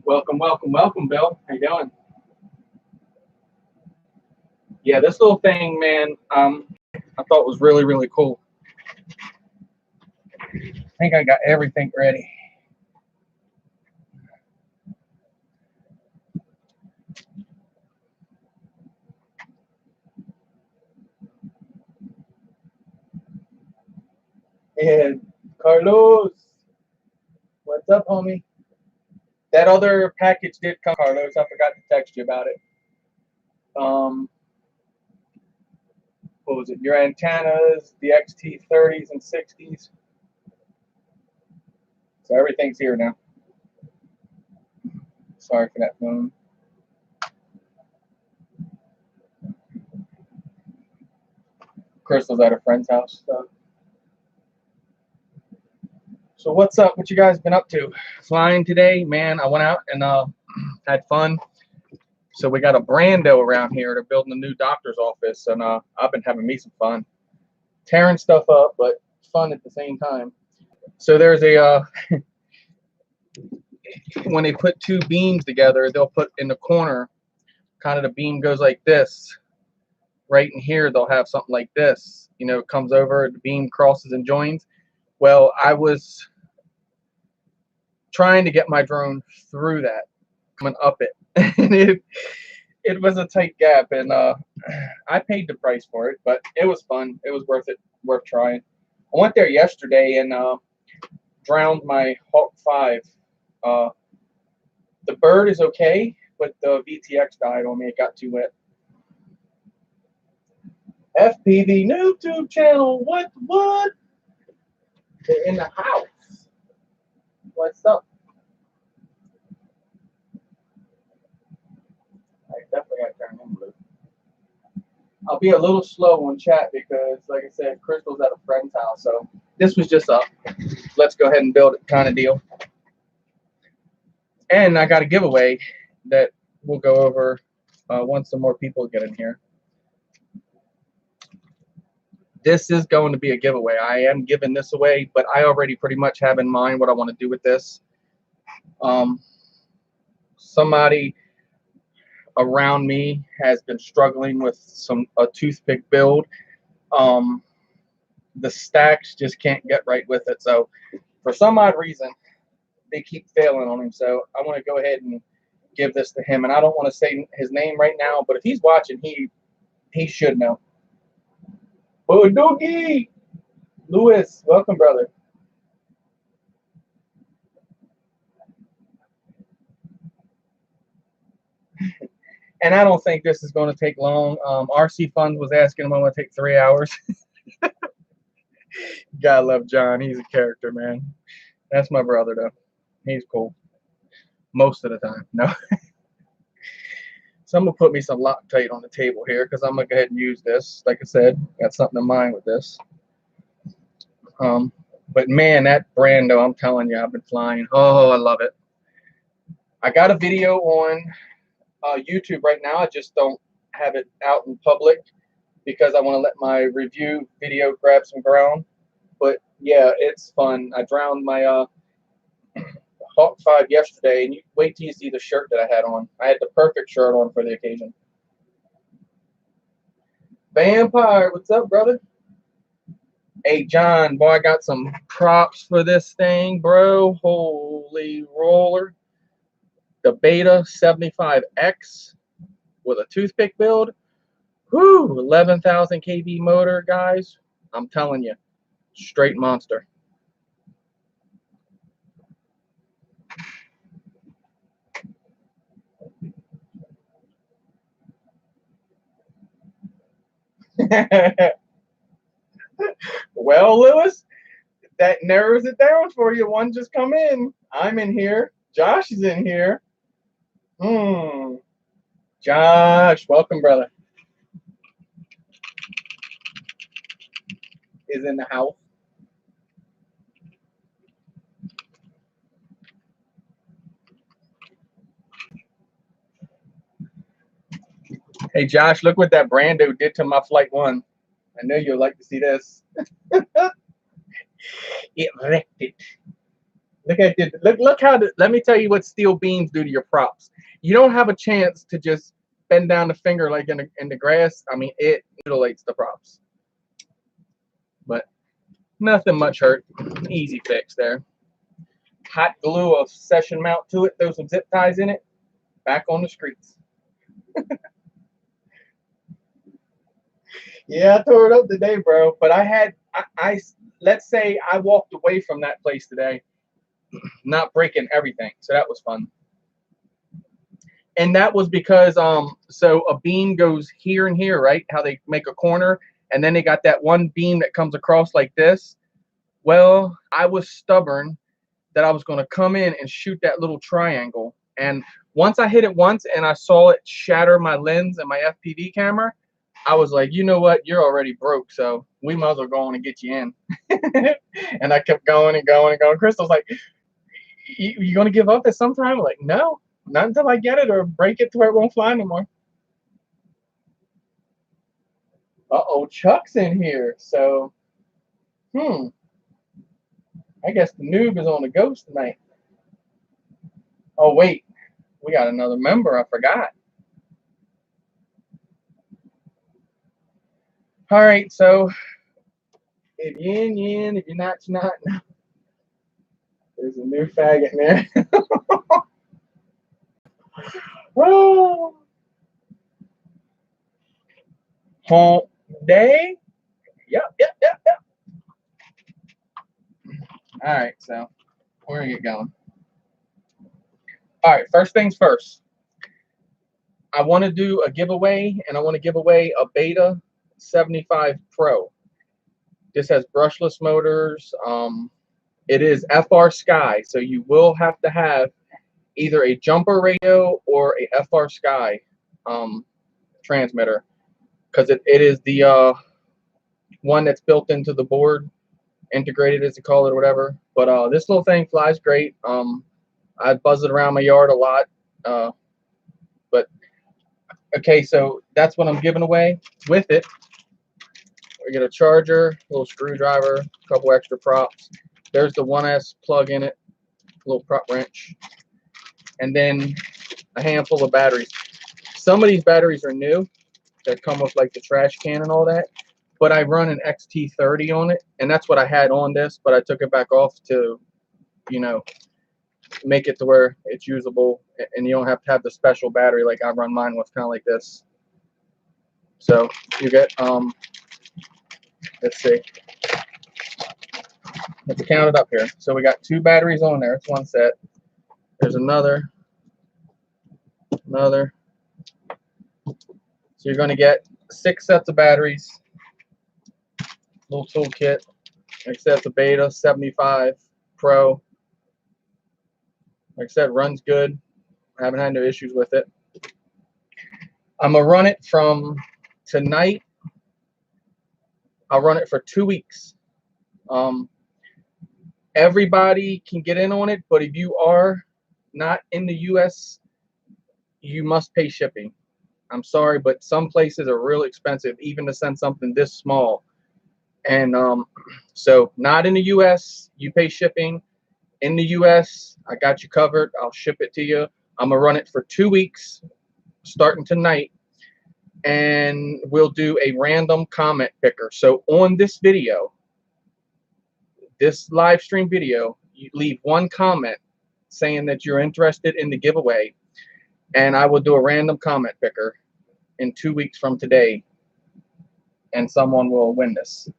Welcome, welcome, welcome, Bill. How you doing? Yeah, this little thing, man, I thought was really, really cool. I think I got everything ready. And Carlos, what's up, homie? That other package did come, Carlos. I forgot to text you about it. What was it? Your antennas, the XT30s and 60s. So everything's here now. Sorry for that phone. Crystal's at her friend's house. So what's up? What you guys been up to? Flying today, man. I went out and had fun. So we got a Brando around here. They're building a new doctor's office, and I've been having me some fun, tearing stuff up, but fun at the same time. So there's a when they put two beams together, they'll put in the corner, kind of the beam goes like this. Right in here, they'll have something like this. You know, it comes over, the beam crosses and joins. Well, I was trying to get my drone through that, coming up it, and it was a tight gap, and I paid the price for it, but it was fun. It was worth it, worth trying. I went there yesterday and drowned my Hawk 5. The bird is okay, but the VTX died on me. It got too wet. FPV YouTube channel. What? They're in the house. What's up? I definitely got to turn him blue. I'll be a little slow on chat because, like I said, Crystal's at a friend's house. So this was just a let's go ahead and build it kind of deal. And I got a giveaway that we'll go over once some more people get in here. This is going to be a giveaway. I am giving this away, but I already pretty much have in mind what I want to do with this. Somebody around me has been struggling with a toothpick build. The stacks just can't get right with it. So for some odd reason, they keep failing on him. So I want to go ahead and give this to him. And I don't want to say his name right now, but if he's watching, he should know. Oh, Doogie! Lewis, welcome, brother. And I don't think this is going to take long. RC Funds was asking him, I'm going to take 3 hours. Gotta love John. He's a character, man. That's my brother, though. He's cool. Most of the time. No. So I'm going to put me some Loctite on the table here because I'm going to go ahead and use this. Like I said, got something in mind with this. But man, that Brando, I'm telling you, I've been flying. Oh, I love it. I got a video on YouTube right now. I just don't have it out in public because I want to let my review video grab some ground. But yeah, it's fun. I drowned my Hawk 5 yesterday, and you wait till you see the shirt that I had on. I had the perfect shirt on for the occasion. Vampire, what's up, brother? Hey, John, boy, I got some props for this thing, bro. Holy roller. The Beta75X with a toothpick build. Whoo, 11,000 kV motor, guys. I'm telling you, straight monster. Well, Lewis, that narrows it down for you. One just come in. I'm in here. Josh is in here. Josh, welcome, brother. Is in the house. Hey, Josh, look what that Brando did to my Flight 1. I know you'll like to see this. It wrecked it. Look at this. Look how. Let me tell you what steel beams do to your props. You don't have a chance to just bend down the finger like in the grass. I mean, it mutilates the props. But nothing much hurt. Easy fix there. Hot glue a session mount to it. Throw some zip ties in it. Back on the streets. Yeah, I tore it up today, bro. But I let's say I walked away from that place today, not breaking everything. So that was fun. And that was because so a beam goes here and here, right? How they make a corner, and then they got that one beam that comes across like this. Well, I was stubborn that I was going to come in and shoot that little triangle. And once I hit it once and I saw it shatter my lens and my FPV camera, I was like, you know what? You're already broke, so we might as well go on and get you in. And I kept going and going and going. Crystal's like, you going to give up at some time? I'm like, no, not until I get it or break it to where it won't fly anymore. Uh-oh, Chuck's in here. So, I guess the noob is on the ghost tonight. Oh, wait. We got another member. I forgot. All right, so if you're in, you're in. If you're not, you're not. There's a new faggot in there. Oh. Home day. Yep. All right, so we're going to get going. All right, first things first. I want to do a giveaway, and I want to give away a Beta75 Pro. This has brushless motors. It is FR Sky, so you will have to have either a jumper radio or a FR Sky transmitter, because it is the one that's built into the board, integrated as you call it or whatever. But this little thing flies great. I buzz it around my yard a lot. But okay, so that's what I'm giving away. With it, we get a charger, a little screwdriver, a couple extra props. There's the 1S plug in it, a little prop wrench, and then a handful of batteries. Some of these batteries are new that come with like the trash can and all that, but I run an XT30 on it, and that's what I had on this, but I took it back off to, you know, make it to where it's usable, and you don't have to have the special battery like I run mine with, kind of like this. So you get let's see, let's count it up here. So we got 2 batteries on there. It's one set. There's another. So you're going to get 6 sets of batteries, little toolkit. Like I said, it's a Beta75 Pro. Like I said, runs good. I haven't had no issues with it. I'm going to run it from tonight. I'll run it for 2 weeks. Everybody can get in on it, but if you are not in the U.S., you must pay shipping. I'm sorry, but some places are real expensive, even to send something this small. And so not in the U.S., you pay shipping. In the U.S., I got you covered. I'll ship it to you. I'm going to run it for 2 weeks, starting tonight. And we'll do a random comment picker. So on this video, this live stream video, you leave one comment saying that you're interested in the giveaway, and I will do a random comment picker in 2 weeks from today, and someone will win this.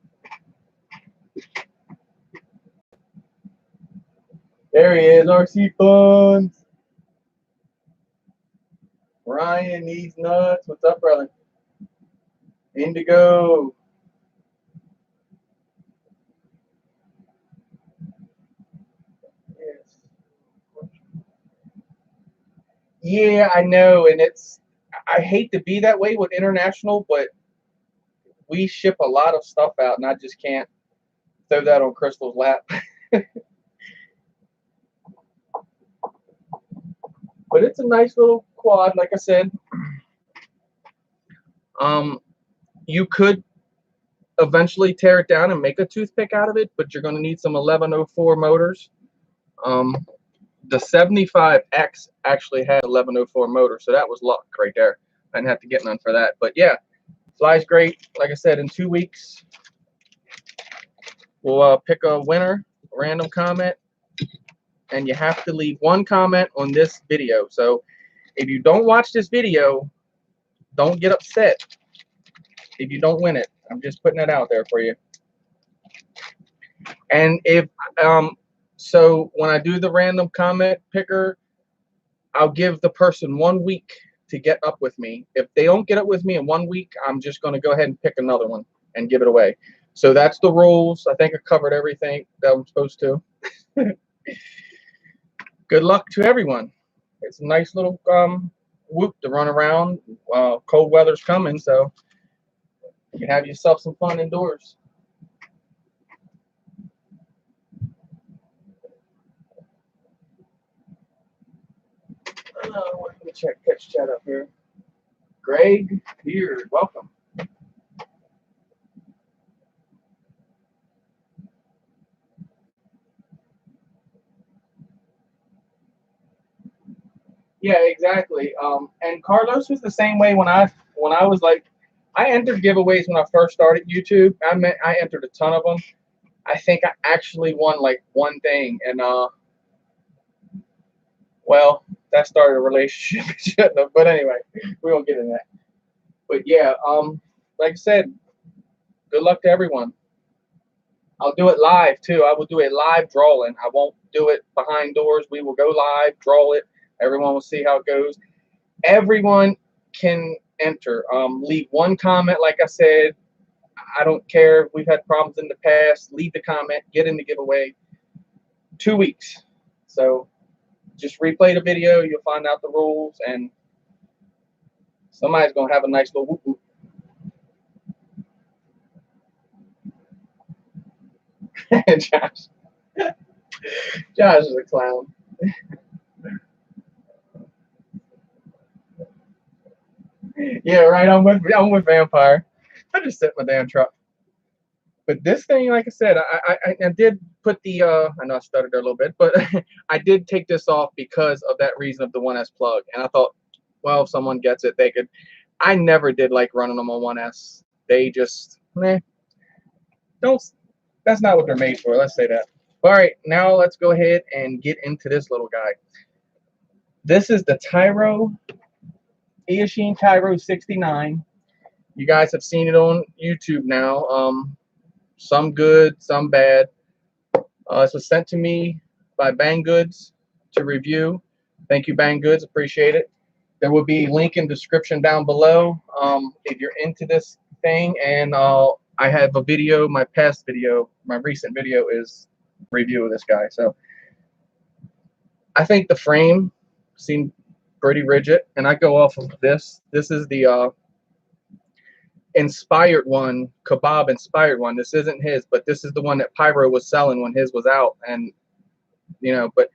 There he is, RC Funds. Ryan needs nuts. What's up, brother? Indigo. Yes. Yeah, I know, and I hate to be that way with international, but we ship a lot of stuff out, and I just can't throw that on Crystal's lap. But it's a nice little quad, like I said. You could eventually tear it down and make a toothpick out of it, but you're going to need some 1104 motors. The 75X actually had 1104 motor, so that was luck right there. I didn't have to get none for that. But yeah, flies great. Like I said, in 2 weeks, we'll pick a winner, a random comment, and you have to leave one comment on this video. So if you don't watch this video, don't get upset if you don't win it. I'm just putting it out there for you. And if so when I do the random comment picker, I'll give the person 1 week to get up with me. If they don't get up with me in 1 week, I'm just going to go ahead and pick another one and give it away. So that's the rules. I think I covered everything that I'm supposed to. Good luck to everyone. It's a nice little whoop to run around. Cold weather's coming, so you can have yourself some fun indoors. Let me catch chat up here. Greg Beard, welcome. Yeah, exactly. And Carlos was the same way when I was like, I entered giveaways when I first started YouTube. I entered a ton of them. I think I actually won like one thing, and well, that started a relationship. But anyway, we won't get into that. But yeah, like I said, good luck to everyone. I'll do it live too. I will do a live drawing. I won't do it behind doors. We will go live, draw it. Everyone will see how it goes. Everyone can enter. Leave one comment, like I said. I don't care if we've had problems in the past. Leave the comment. Get in the giveaway. 2 weeks. So just replay the video. You'll find out the rules, and somebody's gonna have a nice little whoop whoop. Josh. Josh is a clown. Yeah, right. I'm with Vampire. I just sit in my damn truck. But this thing, like I said, I did put the I know I stuttered there a little bit, but I did take this off because of that reason of the 1S plug. And I thought, well, if someone gets it, they could. I never did like running them on 1S. They just don't. That's not what they're made for. Let's say that. All right, now let's go ahead and get into this little guy. This is the Eachine Tyro69. You guys have seen it on YouTube now. Some good, some bad. This was sent to me by Bang Goods to review. Thank you, Bang Goods. Appreciate it. There will be a link in the description down below if you're into this thing. And I have a video, my recent video is review of this guy. So I think the frame seemed pretty rigid, and I go off of this. This is the inspired one, Kebab inspired one. This isn't his, but this is the one that Pyro was selling when his was out. And but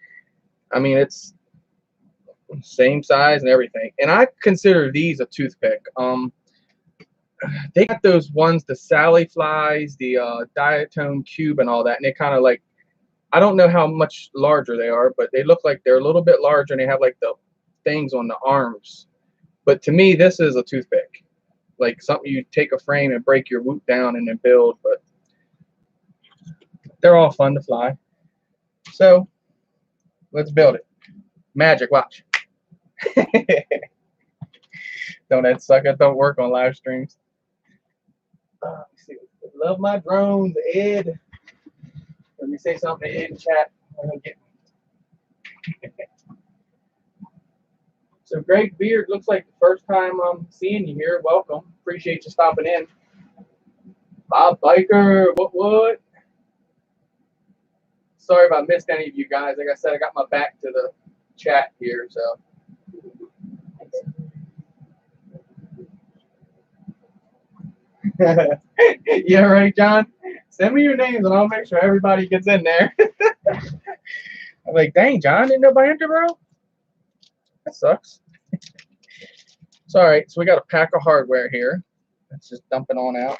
I mean, it's same size and everything. And I consider these a toothpick. They got those ones, the Sally flies, the diatone cube and all that, and they kind of like, I don't know how much larger they are, but they look like they're a little bit larger, and they have like the things on the arms. But to me, this is a toothpick, like something you take a frame and break your woot down and then build. But they're all fun to fly. So let's build it. Magic, watch. Don't that sucker? Don't work on live streams. Let's see. Love my drones, Ed. Let me say something to Ed in chat. So Greg Beard, looks like the first time I'm seeing you here. Welcome. Appreciate you stopping in. Bob Biker, what? Sorry if I missed any of you guys. Like I said, I got my back to the chat here, so. Yeah, right, John? Send me your names and I'll make sure everybody gets in there. I'm like, dang, John, didn't nobody enter, bro? That sucks. It's all right. So we got a pack of hardware here. Let's just dump it on out.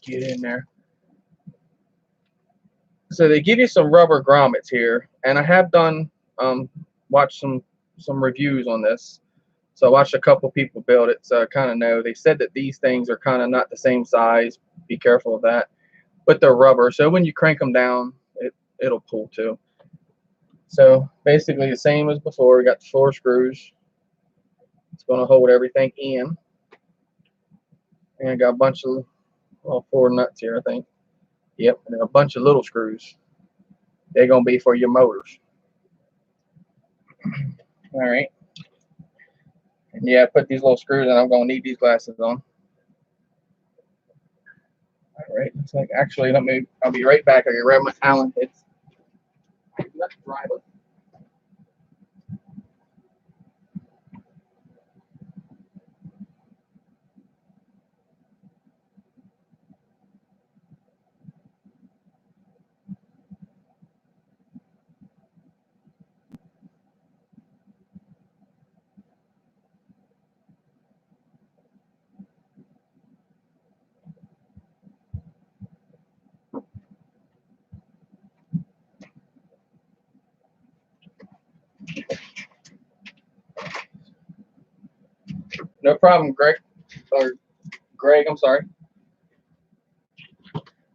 Get in there. So they give you some rubber grommets here, and I have done watched some reviews on this. So I watched a couple people build it, so I kind of know. They said that these things are kind of not the same size. Be careful of that. But they're rubber, so when you crank them down, it'll pull too. So basically the same as before. We got the 4 screws. It's going to hold everything in. And I got a bunch of, well, 4 nuts here, I think. Yep, and then a bunch of little screws. They're going to be for your motors. All right. And yeah, I put these little screws in. I'm going to need these glasses on. All right. Looks like, actually, I'll be right back. I can grab my Allen heads. Let's drive it. No problem, Greg. Or Greg, I'm sorry.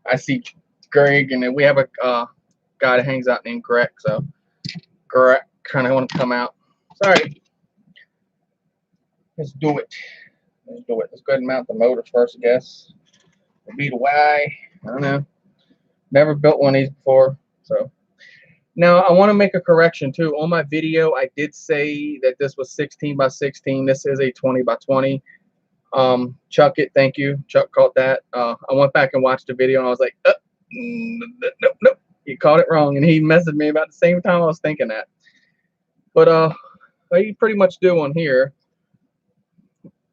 I see Greg, and then we have a guy that hangs out named Greg, so Greg kind of want to come out. Sorry. Let's do it. Let's do it. Let's go ahead and mount the motors first, I guess. It'll be the Y. I don't know. Never built one of these before, so. Now, I want to make a correction, too. On my video, I did say that this was 16 by 16. This is a 20 by 20. Chuck it, thank you. Chuck caught that. I went back and watched the video, and I was like, nope. You caught it wrong, and he messaged me about the same time I was thinking that. But what you pretty much do on here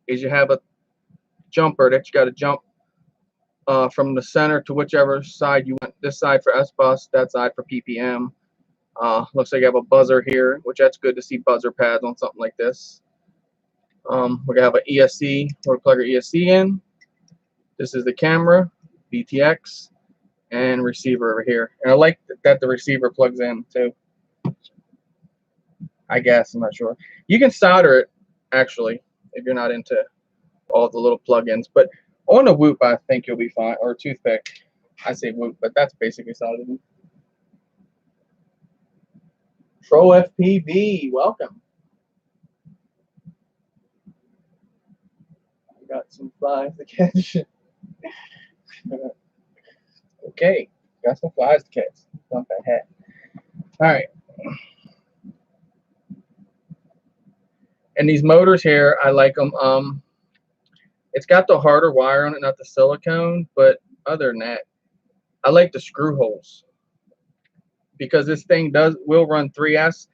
is you have a jumper that you got to jump from the center to whichever side you want. This side for S-Bus, that side for PPM. Looks like you have a buzzer here, which that's good to see buzzer pads on something like this. We're going to have an ESC, we're going to plug our ESC in. This is the camera, BTX, and receiver over here. And I like that the receiver plugs in too. I guess, I'm not sure. You can solder it, actually, if you're not into all the little plugins. But on a Whoop, I think you'll be fine. Or a toothpick. I say Whoop, but that's basically soldered. Pro FPV, welcome. I got some flies to catch. Okay, got some flies to catch. Dump that hat. All right. And these motors here, I like them. It's got the harder wire on it, not the silicone. But other than that, I like the screw holes because this thing will run 3S,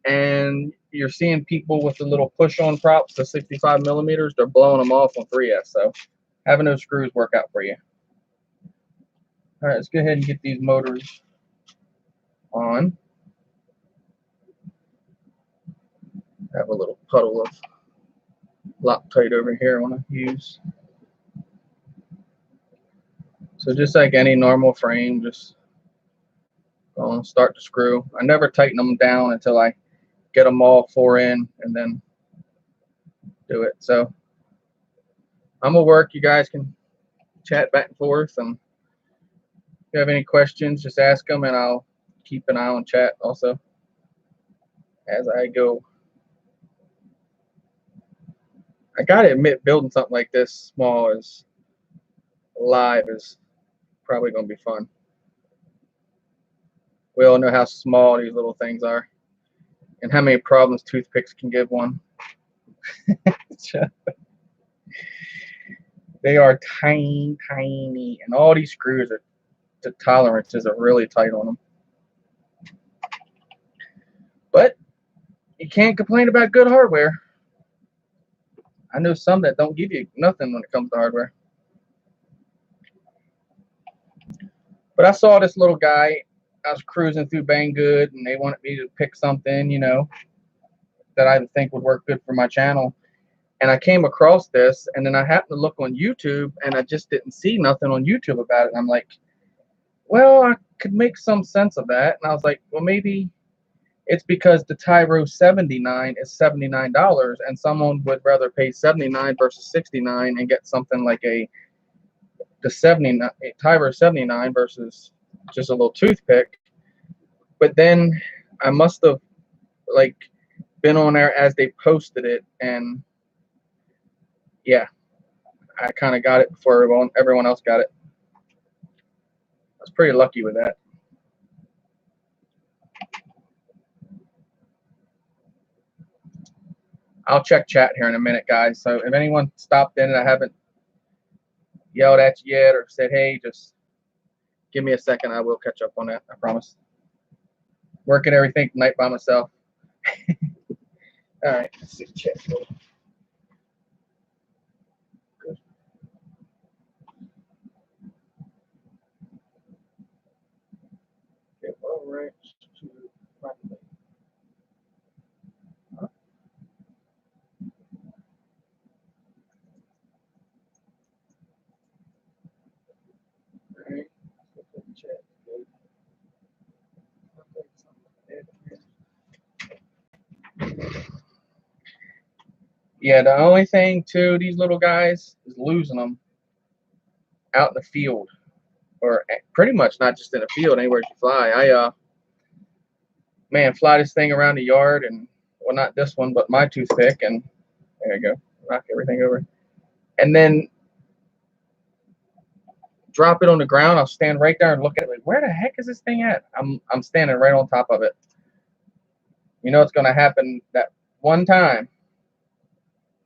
and you're seeing people with the little push-on props, the 65 millimeters, they're blowing them off on 3S. So having those screws work out for you. All right, let's go ahead and get these motors on. I have a little puddle of Loctite over here I want to use. So just like any normal frame, just go and start the screw. I never tighten them down until I get them all 4 in and then do it. So I'm gonna work. You guys can chat back and forth, and if you have any questions, just ask them, and I'll keep an eye on chat also as I go. I gotta admit, building something like this small is live is probably gonna be fun. We all know how small these little things are and how many problems toothpicks can give one. They are tiny, and all these screws are, the tolerances are really tight on them. But you can't complain about good hardware. I know some that don't give you nothing when it comes to hardware. But I saw this little guy. I was cruising through Banggood, and they wanted me to pick something, you know, that I think would work good for my channel. And I came across this, and then I happened to look on YouTube, and I just didn't see nothing on YouTube about it. And I'm like, well, could make some sense of that. And I was like, well, maybe it's because the Tyro69 is $79, and someone would rather pay $79 versus $69 and get something like the 79 Tyro79 versus just a little toothpick. But then I must have like been on there as they posted it, and yeah, I kind of got it before everyone else got it. I was pretty lucky with that. I'll check chat here in a minute, guys. So if anyone stopped in and I haven't yelled at you yet or said, hey, just give me a second. I will catch up on that. I promise. Working everything tonight by myself. All right. Let's see the chat. Good. Okay, all right. Yeah, the only thing too, these little guys is losing them out in the field, or pretty much not just in the field, anywhere you fly. Man, fly this thing around the yard, and well, not this one, but my toothpick, and there you go, knock everything over, and then drop it on the ground. I'll stand right there and look at it like, where the heck is this thing at? I'm standing right on top of it. You know it's going to happen that one time.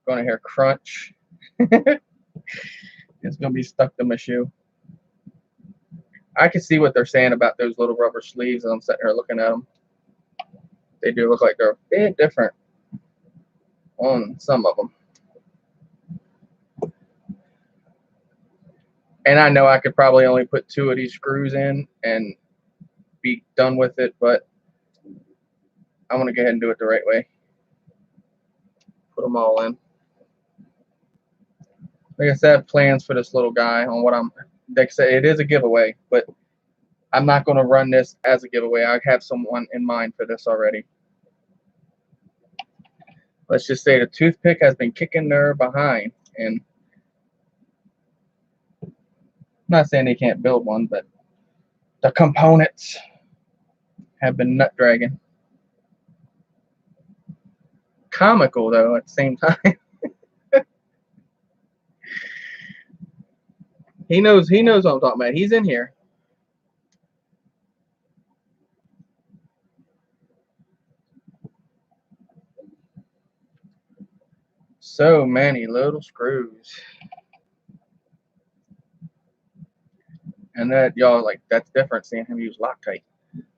Going to hear crunch. It's going to be stuck to my shoe. I can see what they're saying about those little rubber sleeves, and I'm sitting here looking at them. They do look like they're a bit different on some of them. And I know I could probably only put 2 of these screws in and be done with it, but I want to go ahead and do it the right way. Put them all in. Like I said, I have plans for this little guy on what I'm, like I said, it is a giveaway, but I'm not going to run this as a giveaway. I have someone in mind for this already. Let's just say the toothpick has been kicking their behind, and I'm not saying they can't build one, but the components have been nut dragging. Comical though at the same time. He knows what I'm talking about. He's in here. So many little screws. And that y'all like, that's different seeing him use Loctite.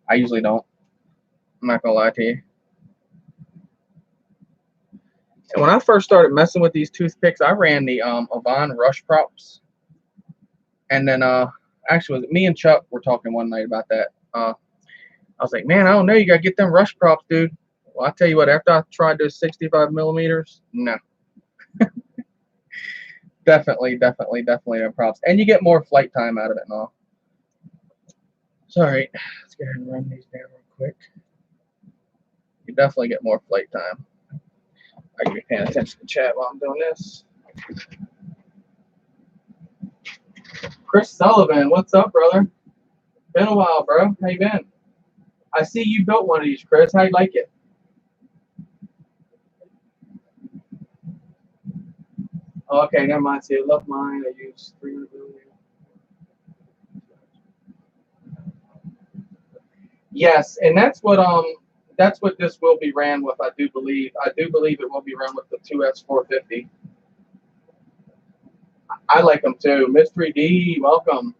I usually don't. I'm not gonna lie to you. And when I first started messing with these toothpicks, I ran the Avon Rush Props. And then actually was me and Chuck were talking one night about that. I was like, man, I don't know, you gotta get them Rush Props, dude. Well, I tell you what, after I tried those 65 millimeters, no. Definitely no props. And you get more flight time out of it and all. Sorry, let's go ahead and run these down real quick. You definitely get more flight time. I can be paying attention to chat while I'm doing this. Chris Sullivan, what's up, brother? Been a while, bro. How you been? I see you built one of these, Chris. How you like it? Oh, okay, never mind. See, I love mine. I use 300 millimeter. Yes, and that's what this will be ran with. I do believe it will be ran with the 2S450. I like them too. Miss 3D, welcome.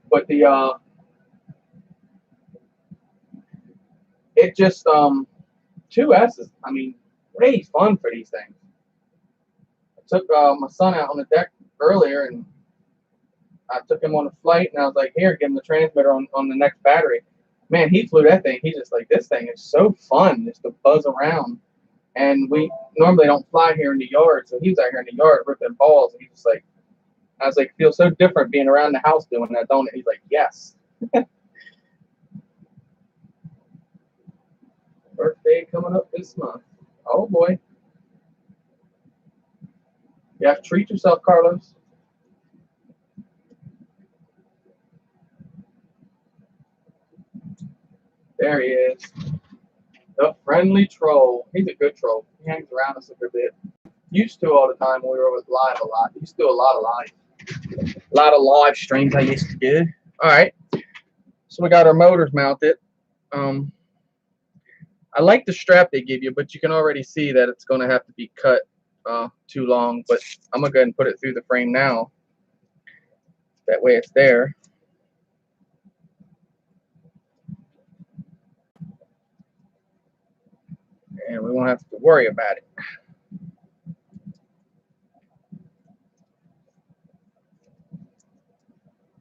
But the it just 2S is, I mean, way fun for these things. I took my son out on the deck earlier, and I took him on a flight, and I was like, here, give him the transmitter on the next battery. Man, he flew that thing. He's just like, this thing is so fun just to buzz around. And we normally don't fly here in the yard, so he was out here in the yard ripping balls, and he's just like, I was like, feels so different being around the house doing that, don't it? He's like, yes. Birthday coming up this month. Oh boy. You have to treat yourself, Carlos. There he is. The friendly troll. He's a good troll. He hangs around us a good bit. Used to all the time when we were with live a lot. Used to do a lot of live. A lot of live streams I used to do. Alright. So we got our motors mounted. I like the strap they give you, but you can already see that it's going to have to be cut too long. But I'm going to go ahead and put it through the frame now. That way it's there. And we won't have to worry about it.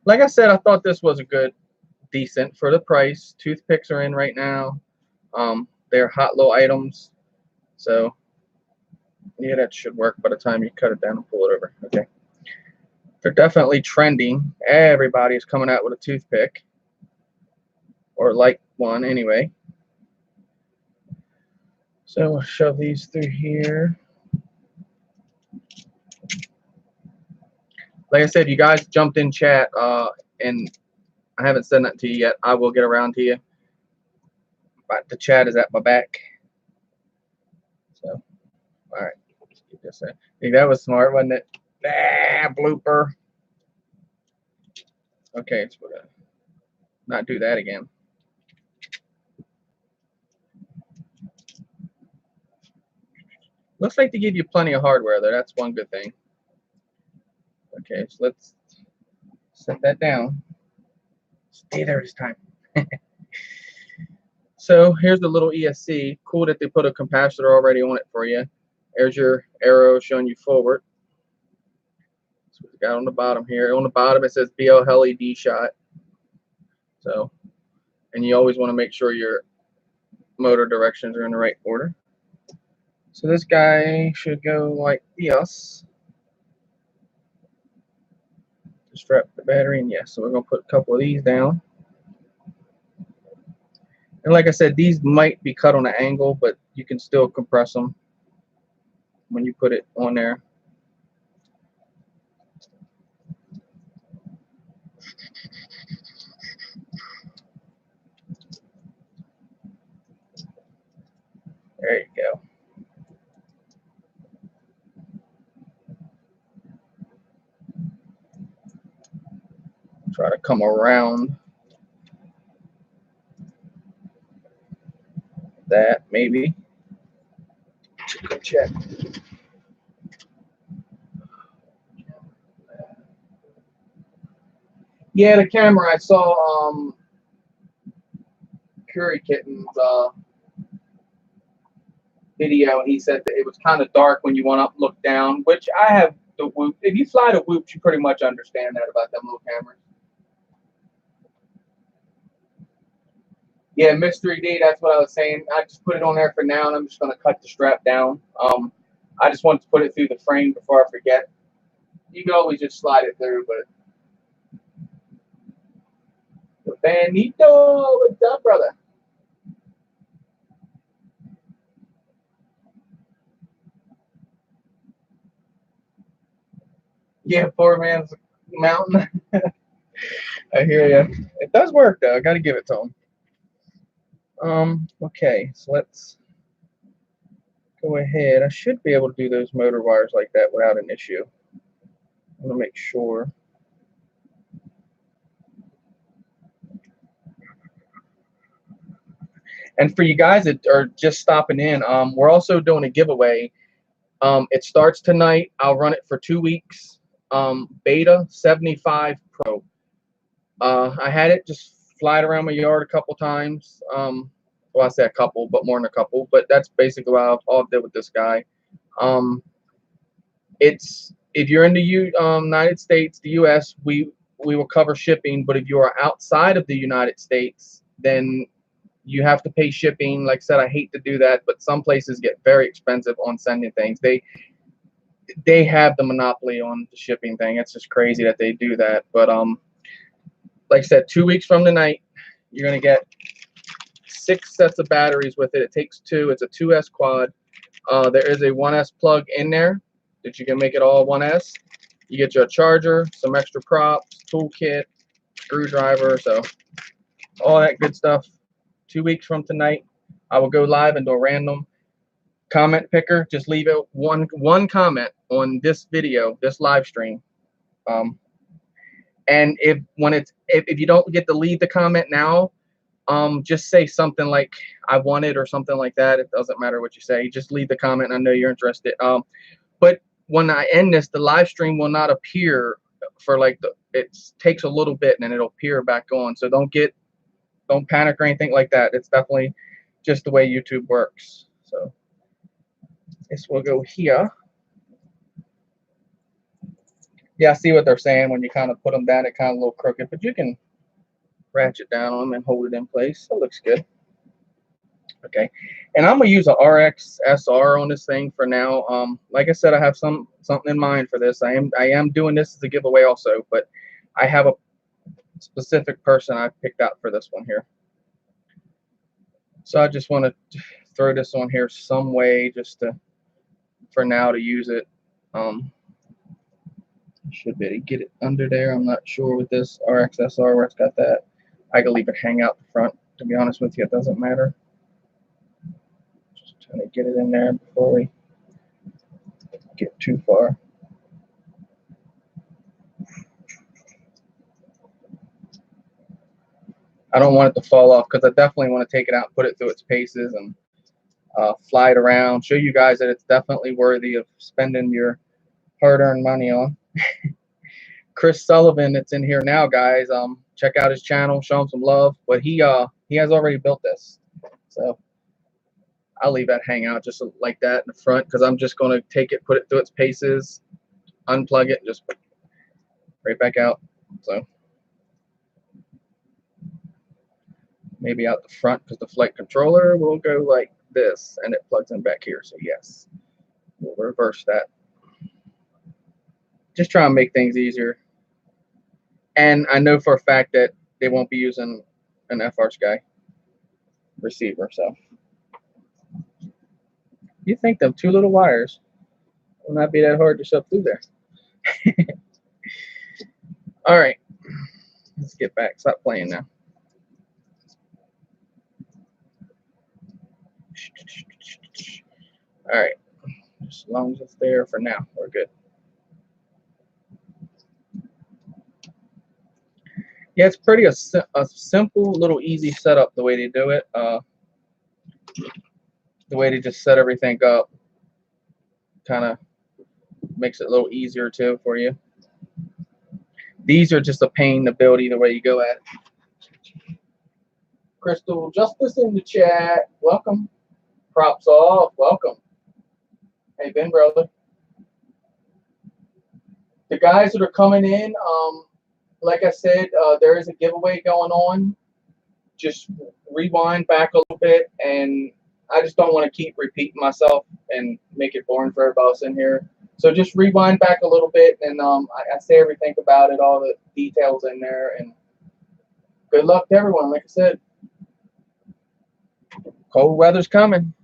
Like I said, I thought this was a good, decent for the price. Toothpicks are in right now. They're hot little items. So, yeah, that should work by the time you cut it down and pull it over. Okay. They're definitely trending. Everybody's coming out with a toothpick. Or like one anyway. So we'll shove these through here. Like I said, you guys jumped in chat, and I haven't said that to you yet. I will get around to you. But the chat is at my back. So, all right. Let's keep this in. I think that was smart, wasn't it? Blooper. Okay, so we're gonna not do that again. Looks like they give you plenty of hardware there. That's one good thing. Okay, so let's set that down. Stay there this time. So here's the little ESC. Cool that they put a capacitor already on it for you. There's your arrow showing you forward. So we got on the bottom here. On the bottom it says BL LED shot. So, and you always want to make sure your motor directions are in the right order. So this guy should go like this. Strap the battery in, yes. So we're gonna put a couple of these down. And like I said, these might be cut on an angle, but you can still compress them when you put it on there. There you go. Try to come around that, maybe. Check. Yeah, the camera. I saw Curry Kitten's video, and he said that it was kind of dark when you went up, look down. Which I have the Whoop. If you fly the Whoop, you pretty much understand that about them little cameras. Yeah, Mystery D. That's what I was saying. I just put it on there for now, and I'm just gonna cut the strap down. I just wanted to put it through the frame before I forget. You can always just slide it through, but. Benito, what's up, brother? Yeah, poor man's mountain. I hear you. It does work though. I got to give it to him. Okay, so let's go ahead. I should be able to do those motor wires like that without an issue. I'm gonna make sure. And for you guys that are just stopping in, we're also doing a giveaway. It starts tonight. I'll run it for 2 weeks. Beta75 Pro. I had it just flying around my yard a couple times. Well, I say a couple, but more than a couple. But that's basically what all I did with this guy. It's if you're in the United States, the U.S., we will cover shipping. But if you are outside of the United States, then you have to pay shipping. Like I said, I hate to do that, but some places get very expensive on sending things. they have the monopoly on the shipping thing. It's just crazy that they do that. But like I said, 2 weeks from tonight, you're gonna get 6 sets of batteries with it. It takes 2. It's a 2S quad. There is a 1S plug in there that you can make it all 1S. You get your charger, some extra props, toolkit, screwdriver, so all that good stuff. 2 weeks from tonight, I will go live and do a random comment picker. Just leave it one comment on this video, this live stream. And if you don't get to leave the comment now, just say something like I want it or something like that. It doesn't matter what you say. Just leave the comment. I know you're interested. But when I end this, the live stream will not appear for like it takes a little bit and then it'll appear back on. So don't panic or anything like that. It's definitely just the way YouTube works. So this will go here. Yeah, I see what they're saying. When you kind of put them down, it kind of a little crooked, but you can ratchet down on them and hold it in place. That looks good. Okay, and I'm gonna use a RX SR on this thing for now. Like I said, I have something in mind for this. I am doing this as a giveaway also, but I have a specific person I picked out for this one here. So I just want to throw this on here some way, just for now to use it. Should be able to get it under there. I'm not sure with this RX SR where it's got that. I can leave it hang out the front. To be honest with you, it doesn't matter. Just trying to get it in there before we get too far. I don't want it to fall off because I definitely want to take it out and put it through its paces and fly it around, show you guys that it's definitely worthy of spending your hard-earned money on. Chris Sullivan, it's in here now, guys. Check out his channel, show him some love. But he has already built this, so I'll leave that hang out just like that in the front because I'm just going to take it, put it through its paces, unplug it, and just put it right back out. So maybe out the front because the flight controller will go like this and it plugs in back here. So yes, we'll reverse that. Just try and make things easier. And I know for a fact that they won't be using an FrSky receiver, so you think them 2 little wires will not be that hard to shove through there. All right, let's get back. Stop playing now. All right, as long as it's there for now, we're good. Yeah, it's pretty a simple little easy setup the way they do it. The way they just set everything up kind of makes it a little easier too for you. These are just a pain to build either way you go at it. Crystal Justice in the chat. Welcome. Props off. Welcome. Hey, Ben, brother. The guys that are coming in, like I said, there is a giveaway going on. Just rewind back a little bit, and I just don't want to keep repeating myself and make it boring for everybody else in here. So just rewind back a little bit, and I say everything about it, all the details in there, and good luck to everyone. Like I said, cold weather's coming.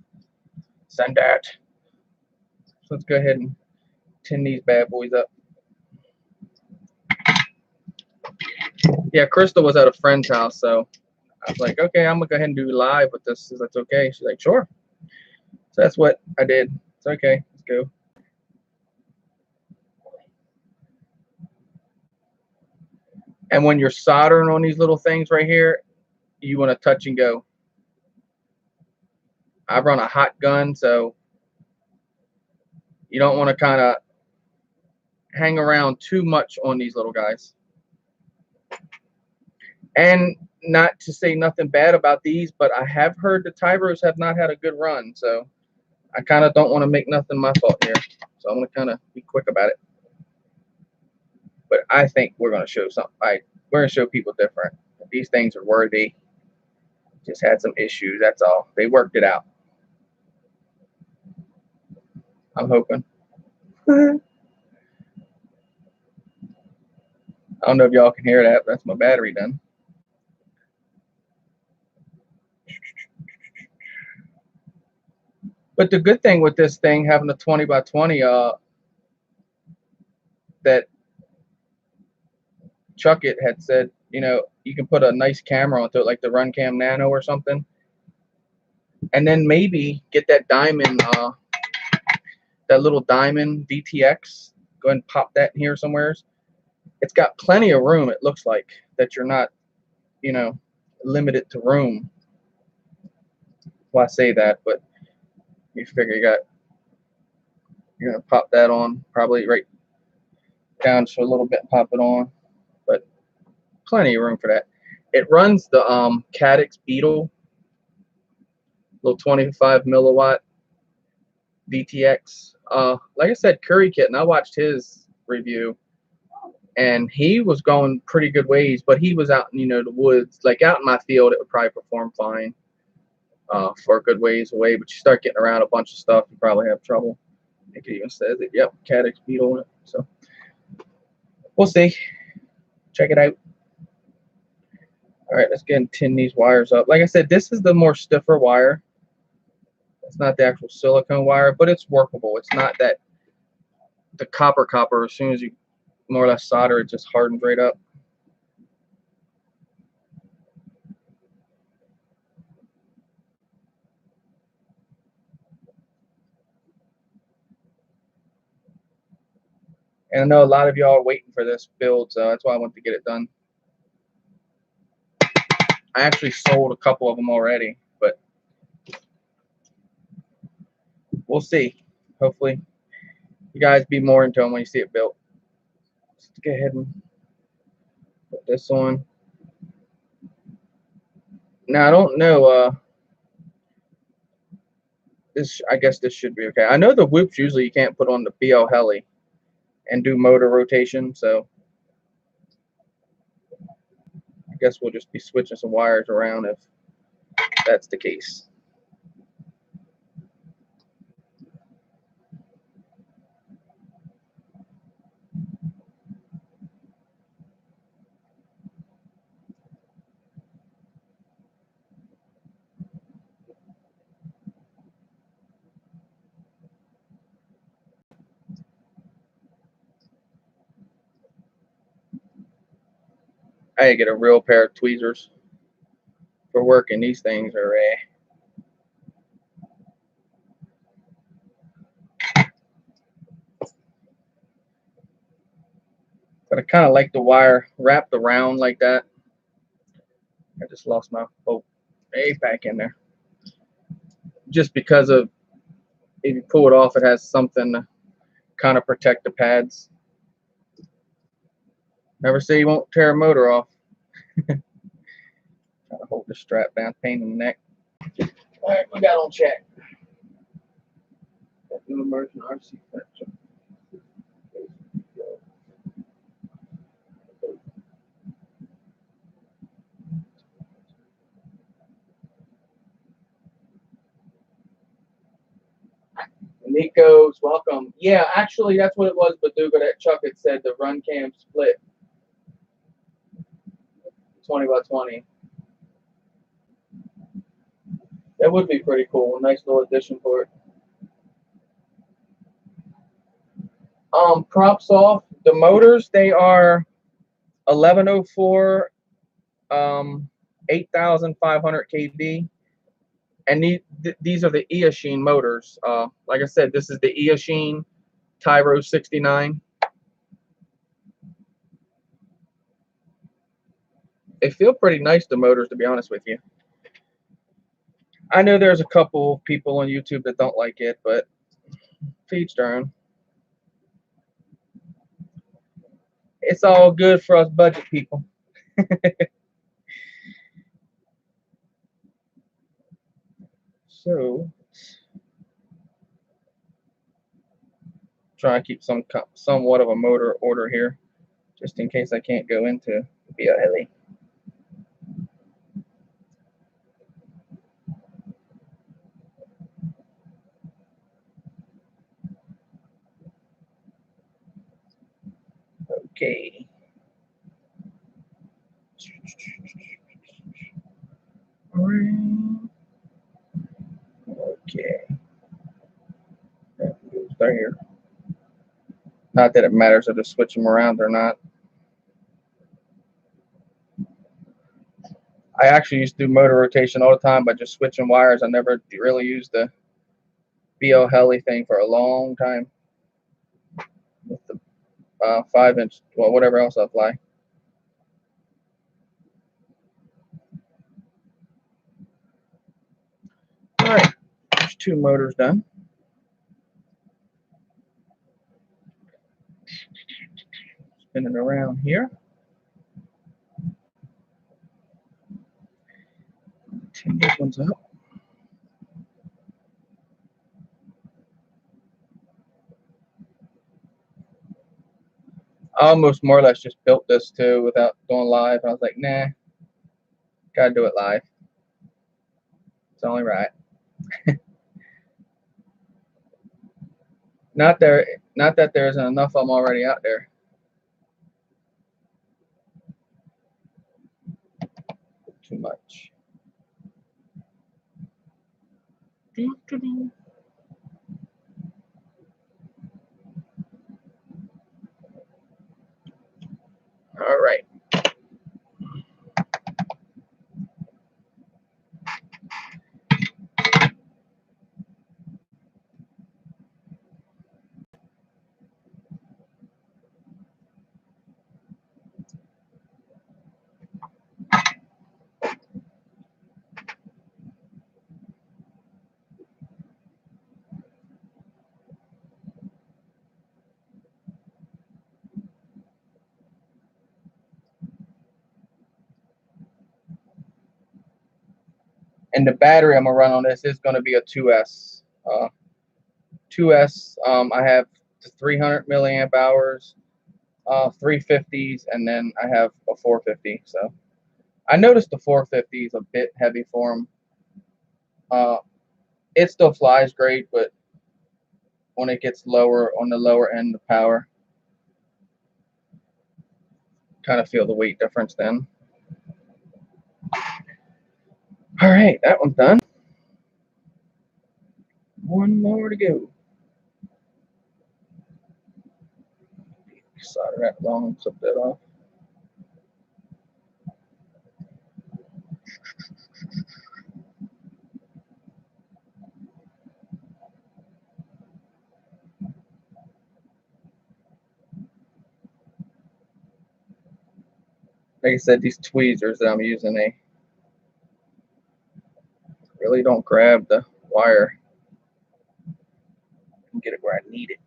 Send that. So let's go ahead and tin these bad boys up. Yeah, Crystal was at a friend's house, so I was like, okay, I'm gonna go ahead and do live with this. Is that okay? She's like, sure. So that's what I did. It's okay. Let's go. And when you're soldering on these little things right here, you want to touch and go. I run a hot gun, so you don't want to kind of hang around too much on these little guys. And not to say nothing bad about these, but I have heard the Tyros have not had a good run, so I kind of don't want to make nothing my fault here. So I'm going to kind of be quick about it. But I think we're going to show something. We're going to show people different. These things are worthy. Just had some issues, that's all. They worked it out. I'm hoping. I don't know if y'all can hear that, but that's my battery done. But the good thing with this thing, having a 20 by 20, that Chuck It had said, you know, you can put a nice camera onto it, like the Runcam Nano or something, and then maybe get that diamond, that little diamond DTX. Go ahead and pop that in here somewhere. It's got plenty of room. It looks like that you're not, you know, limited to room. Well, I say that, but you figure you're gonna pop that on, probably right down just a little bit, pop it on, but plenty of room for that. It runs the Cadix Beetle, little 25 milliwatt DTX. Like I said, Curry Kitten, I watched his review, and he was going pretty good ways, but he was out in, you know, the woods. Like out in my field, it would probably perform fine for a good ways away, but you start getting around a bunch of stuff, you probably have trouble. I think it even says it. Yep, Cadix Beetle in it. So we'll see. Check it out. All right, let's get and tin these wires up. Like I said, this is the more stiffer wire. It's not the actual silicone wire, but it's workable. It's not that the copper, as soon as you more or less solder, it just hardens right up. And I know a lot of y'all are waiting for this build, so that's why I want to get it done. I actually sold a couple of them already, but we'll see. Hopefully, you guys be more into them when you see it built. Let's go ahead and put this on. Now, I don't know. I guess this should be okay. I know the whoops usually you can't put on the BL Heli and do motor rotation, so I guess we'll just be switching some wires around if that's the case. I gotta get a real pair of tweezers for working these things, or but I kind of like the wire wrapped around like that. I just lost my back in there. Just because of, if you pull it off, it has something to kind of protect the pads. Never say you won't tear a motor off. Trying to hold the strap down, pain in the neck. All right, we got on check. New immersion RC section. Nico's welcome. Yeah, actually, that's what it was, Baduga, that Chuck had said the run cam split 20 by 20. That would be pretty cool. A nice little addition for it. Props off. The motors, they are 1104, 8,500 kV. And these are the Eachine motors. Like I said, this is the Eachine Tyro69. They feel pretty nice, the motors, to be honest with you. I know there's a couple people on YouTube that don't like it, but to each their own. It's all good for us budget people. So, try to keep somewhat of a motor order here, just in case I can't go into BL Heli. Okay. Right here. Not that it matters if I just switch them around or not. I actually used to do motor rotation all the time by just switching wires. I never really used the BL Heli thing for a long time with the 5-inch, well, whatever else I fly. All right, there's 2 motors done. Spinning around here. Tin these ones up. I almost more or less just built this too without going live. I was like, nah, gotta do it live. It's only right. Not that there isn't enough of them already out there. Too much. All right. And the battery I'm gonna run on this is gonna be a 2S. 2S. I have the 300 milliamp hours, 350s, and then I have a 450. So I noticed the 450 is a bit heavy for them. It still flies great, but when it gets lower on the lower end of power, kind of feel the weight difference then. All right, that one's done. One more to go. Solder that long, clip that off. Like I said, these tweezers that I'm using, they really don't grab the wire and get it where I need it.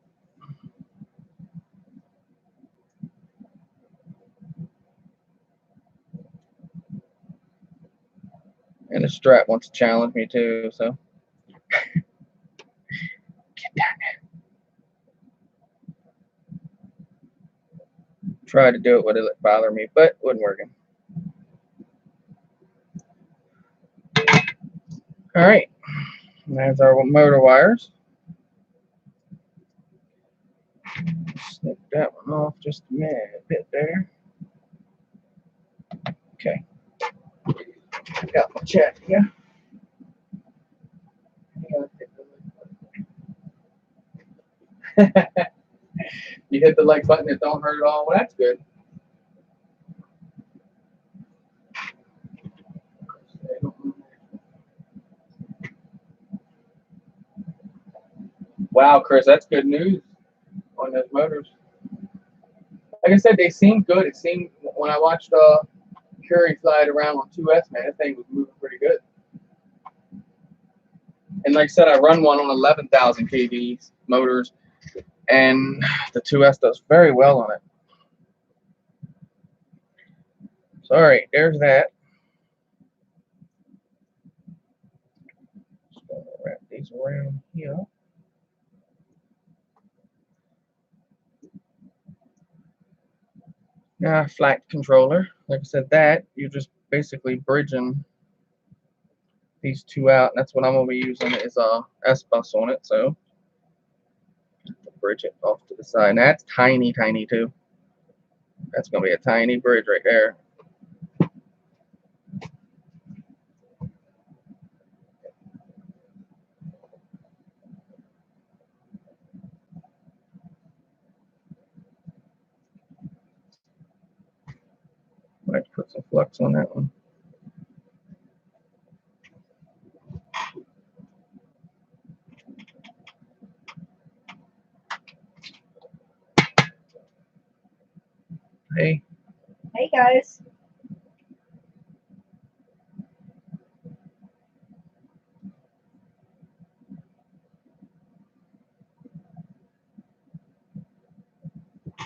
And the strap wants to challenge me too, so get down there. Tried to do it, would it bother me, but it wasn't working. All right, there's our motor wires. Snip that one off just a bit there. Okay, got my check here. You hit the like button, it don't hurt at all. Well, that's good. Wow, Chris, that's good news on those motors. Like I said, they seemed good. It seemed when I watched Curry fly it around on 2S, man, that thing was moving pretty good. And like I said, I run one on 11,000 kV motors, and the 2S does very well on it. So, all right, there's that. Just gonna wrap these around here. Now, flight controller. Like I said, that you're just basically bridging these two out. And that's what I'm gonna be using is a S-bus on it. So bridge it off to the side. And that's tiny, tiny too. That's gonna be a tiny bridge right there. Might put some flux on that one. Hey. Hey guys.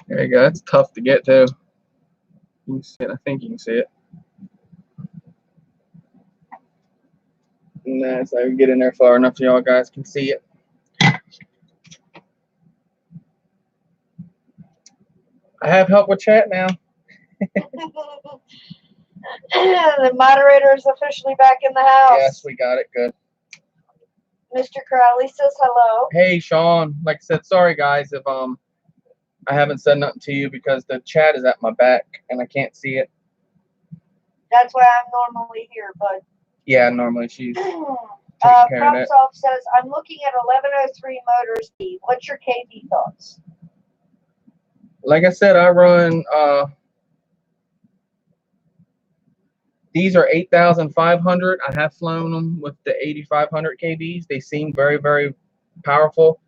There you go. That's tough to get to. You can see it. I think you can see it. Nice. I can get in there far enough so y'all guys can see it. I have help with chat now. The moderator is officially back in the house. Yes, we got it. Good. Mr. Crowley says hello. Hey, Sean. Like I said, sorry guys if I haven't said nothing to you because the chat is at my back and I can't see it. That's why I'm normally here, but Yeah, normally she's taking care of that. Cropsoft says, I'm looking at 1103 motor speed. What's your KV thoughts? Like I said, I run these are 8,500. I have flown them with the 8,500 kVs. They seem very, very powerful.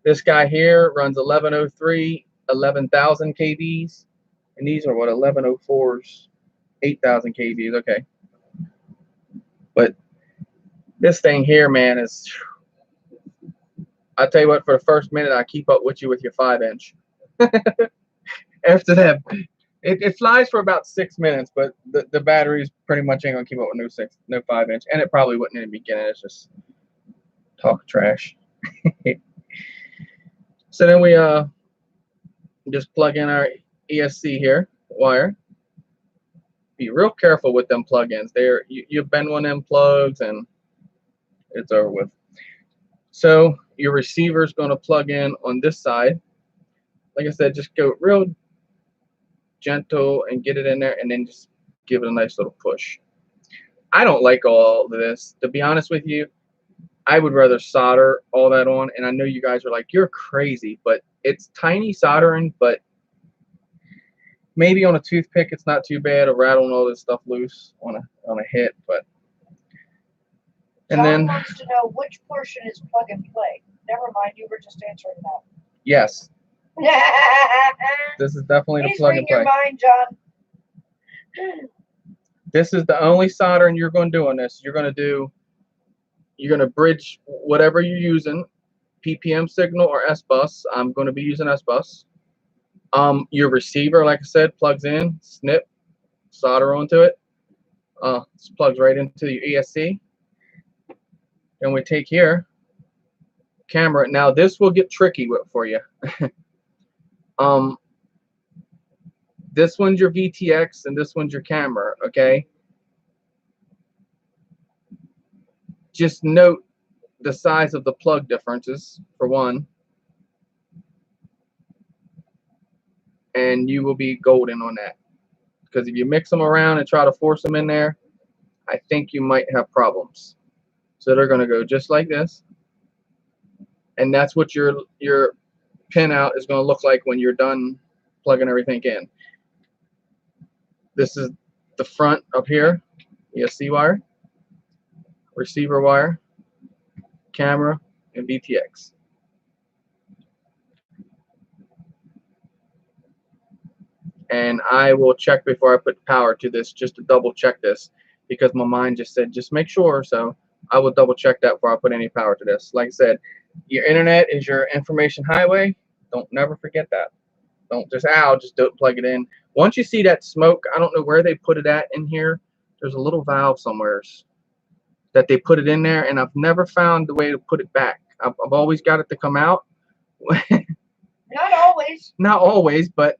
This guy here runs 1103, 11,000 kVs. And these are what, 1104s, 8,000 kVs. Okay. But this thing here, man, is, I tell you what, for the first minute, I keep up with you with your 5-inch. After that, it flies for about 6 minutes, but the batteries pretty much ain't gonna keep up with no 5-inch, and it probably wouldn't in the beginning. It's just talk trash. So then we just plug in our ESC here wire. Be real careful with them plug-ins. You bend one of them plugs and it's over with. So your receiver is going to plug in on this side. Like I said, just go real gentle and get it in there, and then just give it a nice little push. I don't like all of this, to be honest with you. I would rather solder all that on, and I know you guys are like, you're crazy, but it's tiny soldering, but maybe on a toothpick it's not too bad of rattling all this stuff loose on a hit, but and John then wants to know which portion is plug and play. Never mind, you were just answering that. yes, this is definitely the plug and play. Your mind, John. This is the only soldering you're going to do on this. You're going to bridge whatever you're using, PPM signal or S-Bus. I'm going to be using S-Bus. Your receiver, like I said, plugs in, snip, solder onto it. This plugs right into your ESC. And we take here, camera. Now this will get tricky for you. This one's your VTX and this one's your camera, okay? Just note the size of the plug differences, for one. And you will be golden on that. Because if you mix them around and try to force them in there, I think you might have problems. So they're going to go just like this. And that's what your pinout is going to look like when you're done plugging everything in. This is the front up here, ESC wire, receiver wire, camera, and VTX. And I will check before I put power to this just to double check this, because my mind just said just make sure. So I will double check that before I put any power to this. Like I said, your internet is your information highway. Don't never forget that. Don't just don't plug it in. Once you see that smoke, I don't know where they put it at in here. There's a little valve somewhere that they put it in there, and I've never found the way to put it back. I've always got it to come out. Not always. Not always, but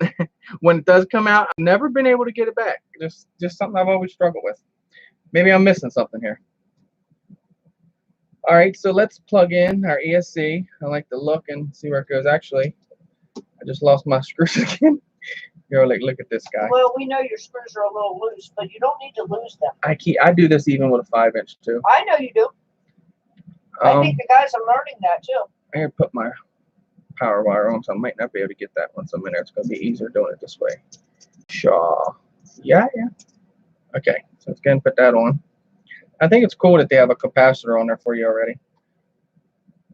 when it does come out, I've never been able to get it back. Just something I've always struggled with. Maybe I'm missing something here. All right, so let's plug in our ESC. I like to look and see where it goes. Actually, I just lost my screws again. You're like, look at this guy. Well, we know your screws are a little loose, but you don't need to lose them. I do this even with a 5-inch too. I know you do. I think the guys are learning that too. I'm gonna put my power wire on, so I might not be able to get that once I'm in there. It's gonna be easier doing it this way. Shaw. Yeah, yeah. Okay, so let's go ahead and put that on. I think it's cool that they have a capacitor on there for you already.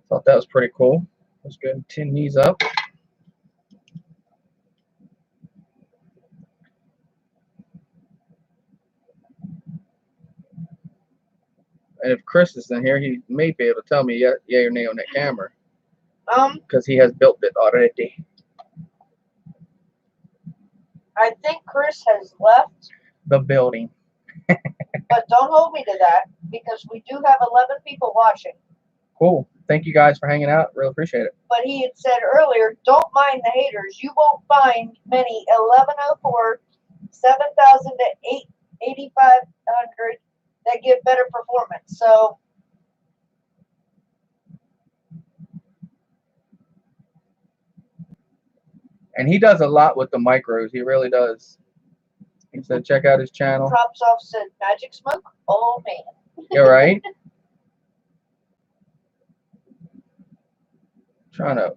Thought that was pretty cool. Let's go ahead and tin these up. And if Chris is in here, he may be able to tell me yay or nay on that camera. Because he has built it already. I think Chris has left, The building. but don't hold me to that because we do have 11 people watching. Cool. Thank you guys for hanging out. Really appreciate it. But he had said earlier, don't mind the haters. You won't find many 1104, 7000 to 8500 that give better performance. So And he does a lot with the micros. He really does. He said, check out his channel. Props off said magic smoke. Oh man. You're right. Trying to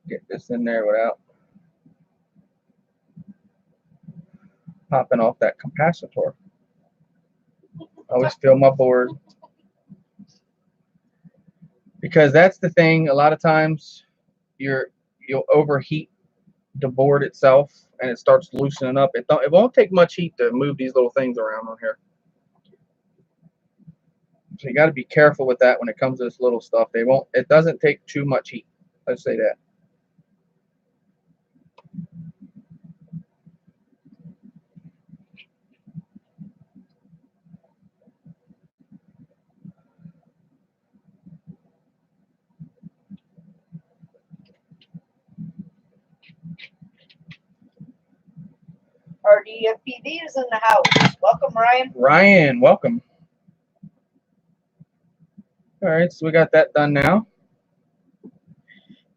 get this in there without popping off that capacitor. I always feel my board. Because that's the thing, a lot of times you'll overheat the board itself and it starts loosening up. It won't take much heat to move these little things around on here. So you got to be careful with that when it comes to this little stuff. It doesn't take too much heat. Let's say that. Our DFPV is in the house. Welcome, Ryan. Ryan, welcome. All right, so we got that done now.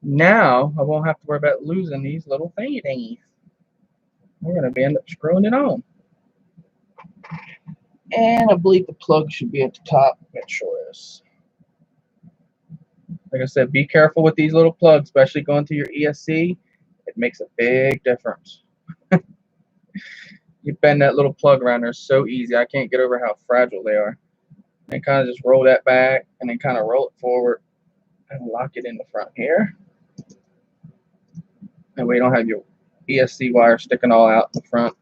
Now I won't have to worry about losing these little thingies. We're going to end up screwing it on. And I believe the plug should be at the top. It sure is. Like I said, be careful with these little plugs, especially going to your ESC. It makes a big difference. You bend that little plug around there so easy. I can't get over how fragile they are. And kind of just roll that back and then kind of roll it forward and lock it in the front here. And we don't have your ESC wire sticking all out in the front.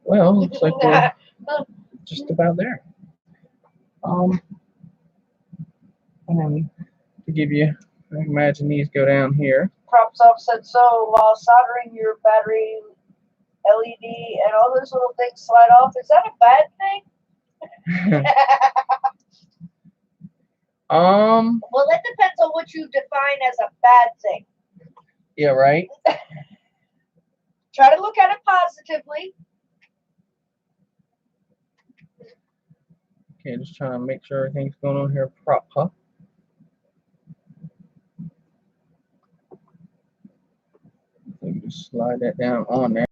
Well, looks like we're just about there. And then to give you, I imagine these go down here. Props off said so while soldering your battery LED and all those little things slide off. Is that a bad thing? Well, that depends on what you define as a bad thing. Yeah, right. Try to look at it positively. Okay, just trying to make sure everything's going on here proper. So you just slide that down on there.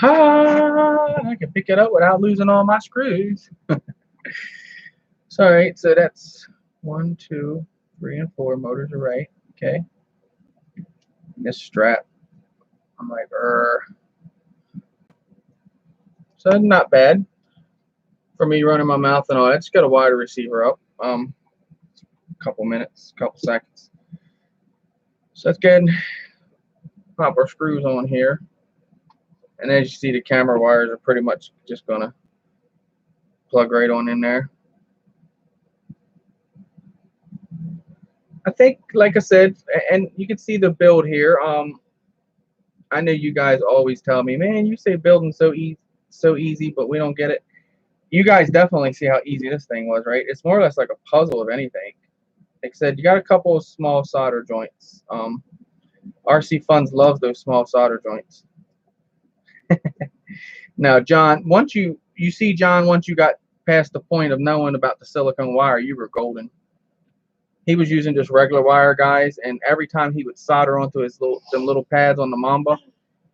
I can pick it up without losing all my screws. So, all right, so that's 1, 2, 3, and 4 motors are right. Okay. And this strap, I'm like, So not bad for me running my mouth and all. I just got a wider receiver up. Couple minutes, couple seconds. So that's good. Pop our screws on here. And as you see, the camera wires are pretty much just gonna plug right on in there. I think, like I said, and you can see the build here. I know you guys always tell me, man, you say building so easy, but we don't get it. You guys definitely see how easy this thing was, right? It's more or less like a puzzle of anything. Like I said, you got a couple of small solder joints. RC Funds loves those small solder joints. Now, John, once you see, John, once you got past the point of knowing about the silicone wire, you were golden. He was using just regular wire, guys, and every time he would solder onto his little pads on the Mamba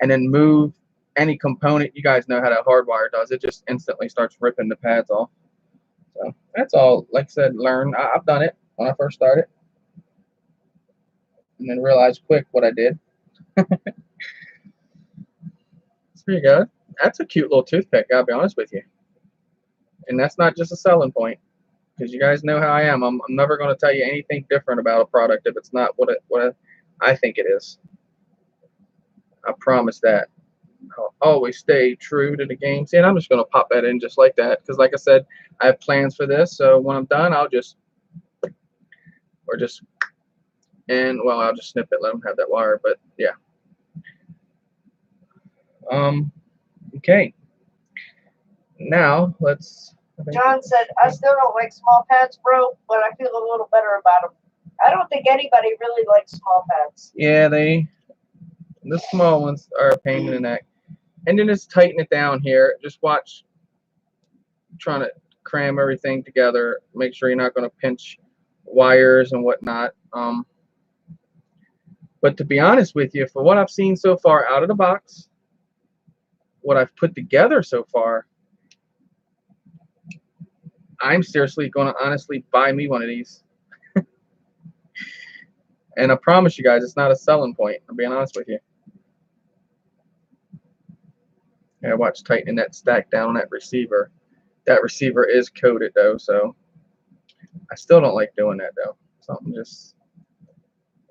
and then move any component, you guys know how that hardwire does. It just instantly starts ripping the pads off. So that's all. Like I said, learn. I've done it when I first started, and then realized quick what I did. So there you go. That's a cute little toothpick, I'll be honest with you. And that's not just a selling point, because you guys know how I am. I'm never going to tell you anything different about a product if it's not what I think it is. I promise that. I'll always stay true to the game. See, and I'm just going to pop that in just like that, because like I said, I have plans for this. So when I'm done, I'll just, or just, and well, I'll just snip it, let them have that wire. But yeah. Okay. Now let's. John said, I still don't like small pads, bro, but I feel a little better about them. I don't think anybody really likes small pads. Yeah, the small ones are a pain in the neck. And then just tighten it down here. Just watch, trying to cram everything together. Make sure you're not going to pinch wires and whatnot. But to be honest with you, for what I've seen so far out of the box, what I've put together so far, I'm seriously going to honestly buy me one of these. And I promise you guys, it's not a selling point. I'm being honest with you. Yeah, watch tightening that stack down on that receiver. That receiver is coated though, so I still don't like doing that though. Something just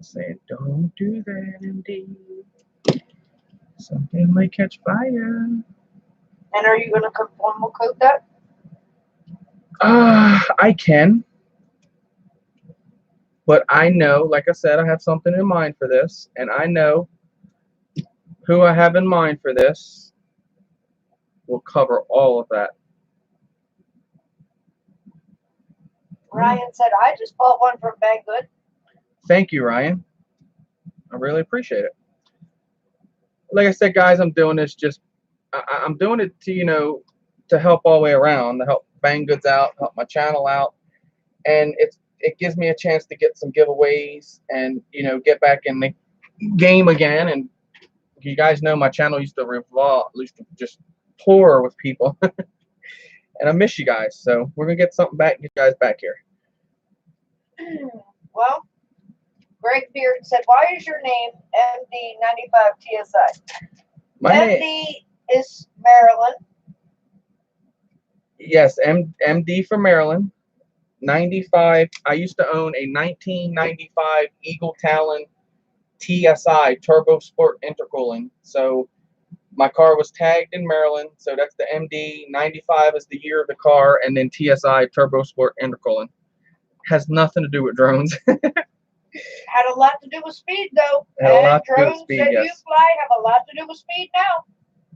saying, don't do that, MD. Something might catch fire. And are you going to conformal coat that? I can. But I know, like I said, I have something in mind for this. And I know who I have in mind for this will cover all of that. Ryan said, I just bought one from Banggood. Thank you, Ryan. I really appreciate it. Like I said, guys, I'm doing this just, I'm doing it to, you know, to help all the way around, to help Bangoods out, help my channel out. And it gives me a chance to get some giveaways and, you know, get back in the game again. And you guys know my channel used to revolve, at least just pour with people. And I miss you guys. So we're going to get something back, get you guys back here. Well, Greg Beard said, why is your name MD95 TSI? My MD is Maryland. Yes, MD for Maryland. 95. I used to own a 1995 Eagle Talon TSI Turbo Sport Intercooling. So my car was tagged in Maryland. So that's the MD. 95 is the year of the car, and then TSI Turbo Sport Intercooling. Has nothing to do with drones. Had a lot to do with speed, though. Had a lot and to do with drones speed, that yes. you fly have a lot to do with speed now.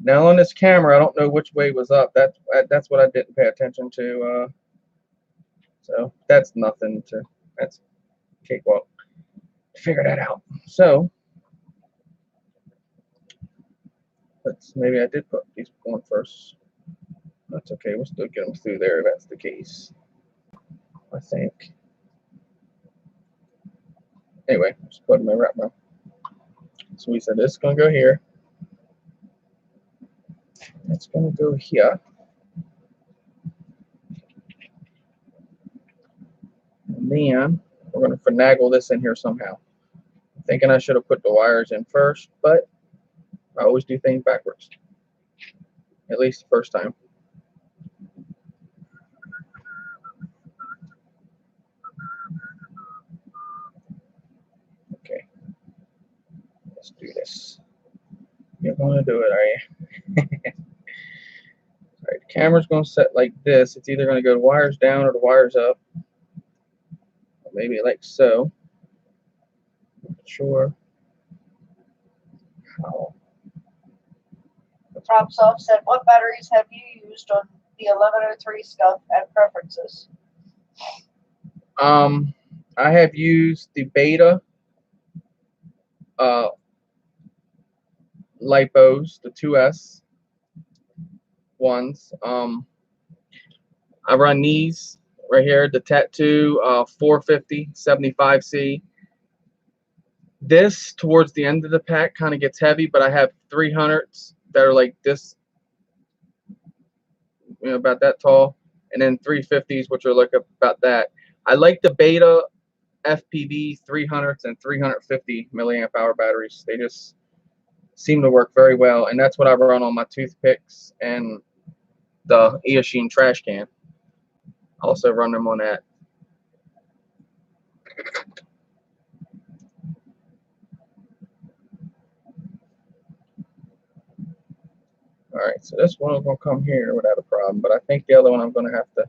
Now on this camera, I don't know which way was up. That's what I didn't pay attention to. So that's nothing to. That's cakewalk. Figure that out. So maybe I did put these on first. That's okay. We'll still get them through there if that's the case, I think. Anyway, just put them in right now. So we said this is going to go here. That's going to go here. And then we're going to finagle this in here somehow. I'm thinking I should have put the wires in first, but I always do things backwards. At least the first time. Okay. Let's do this. You're going to do it, are you? Alright, the camera's going to set like this. It's either going to go the wires down or the wires up. Or maybe like so. Not sure how. PropSoft said, what batteries have you used on the 1103 stuff and preferences? I have used the Beta lipos, the 2S ones. I run these right here, the Tattoo 450 75C. This towards the end of the pack kind of gets heavy, but I have 300s that are like this, you know, about that tall, and then 350s, which are like about that. I like the Beta FPV 300s and 350 milliamp hour batteries. They just seem to work very well, and that's what I run on my toothpicks and the Eachine trash can. I also run them on that. Alright, so this one is going to come here without a problem, but I think the other one I'm going to have to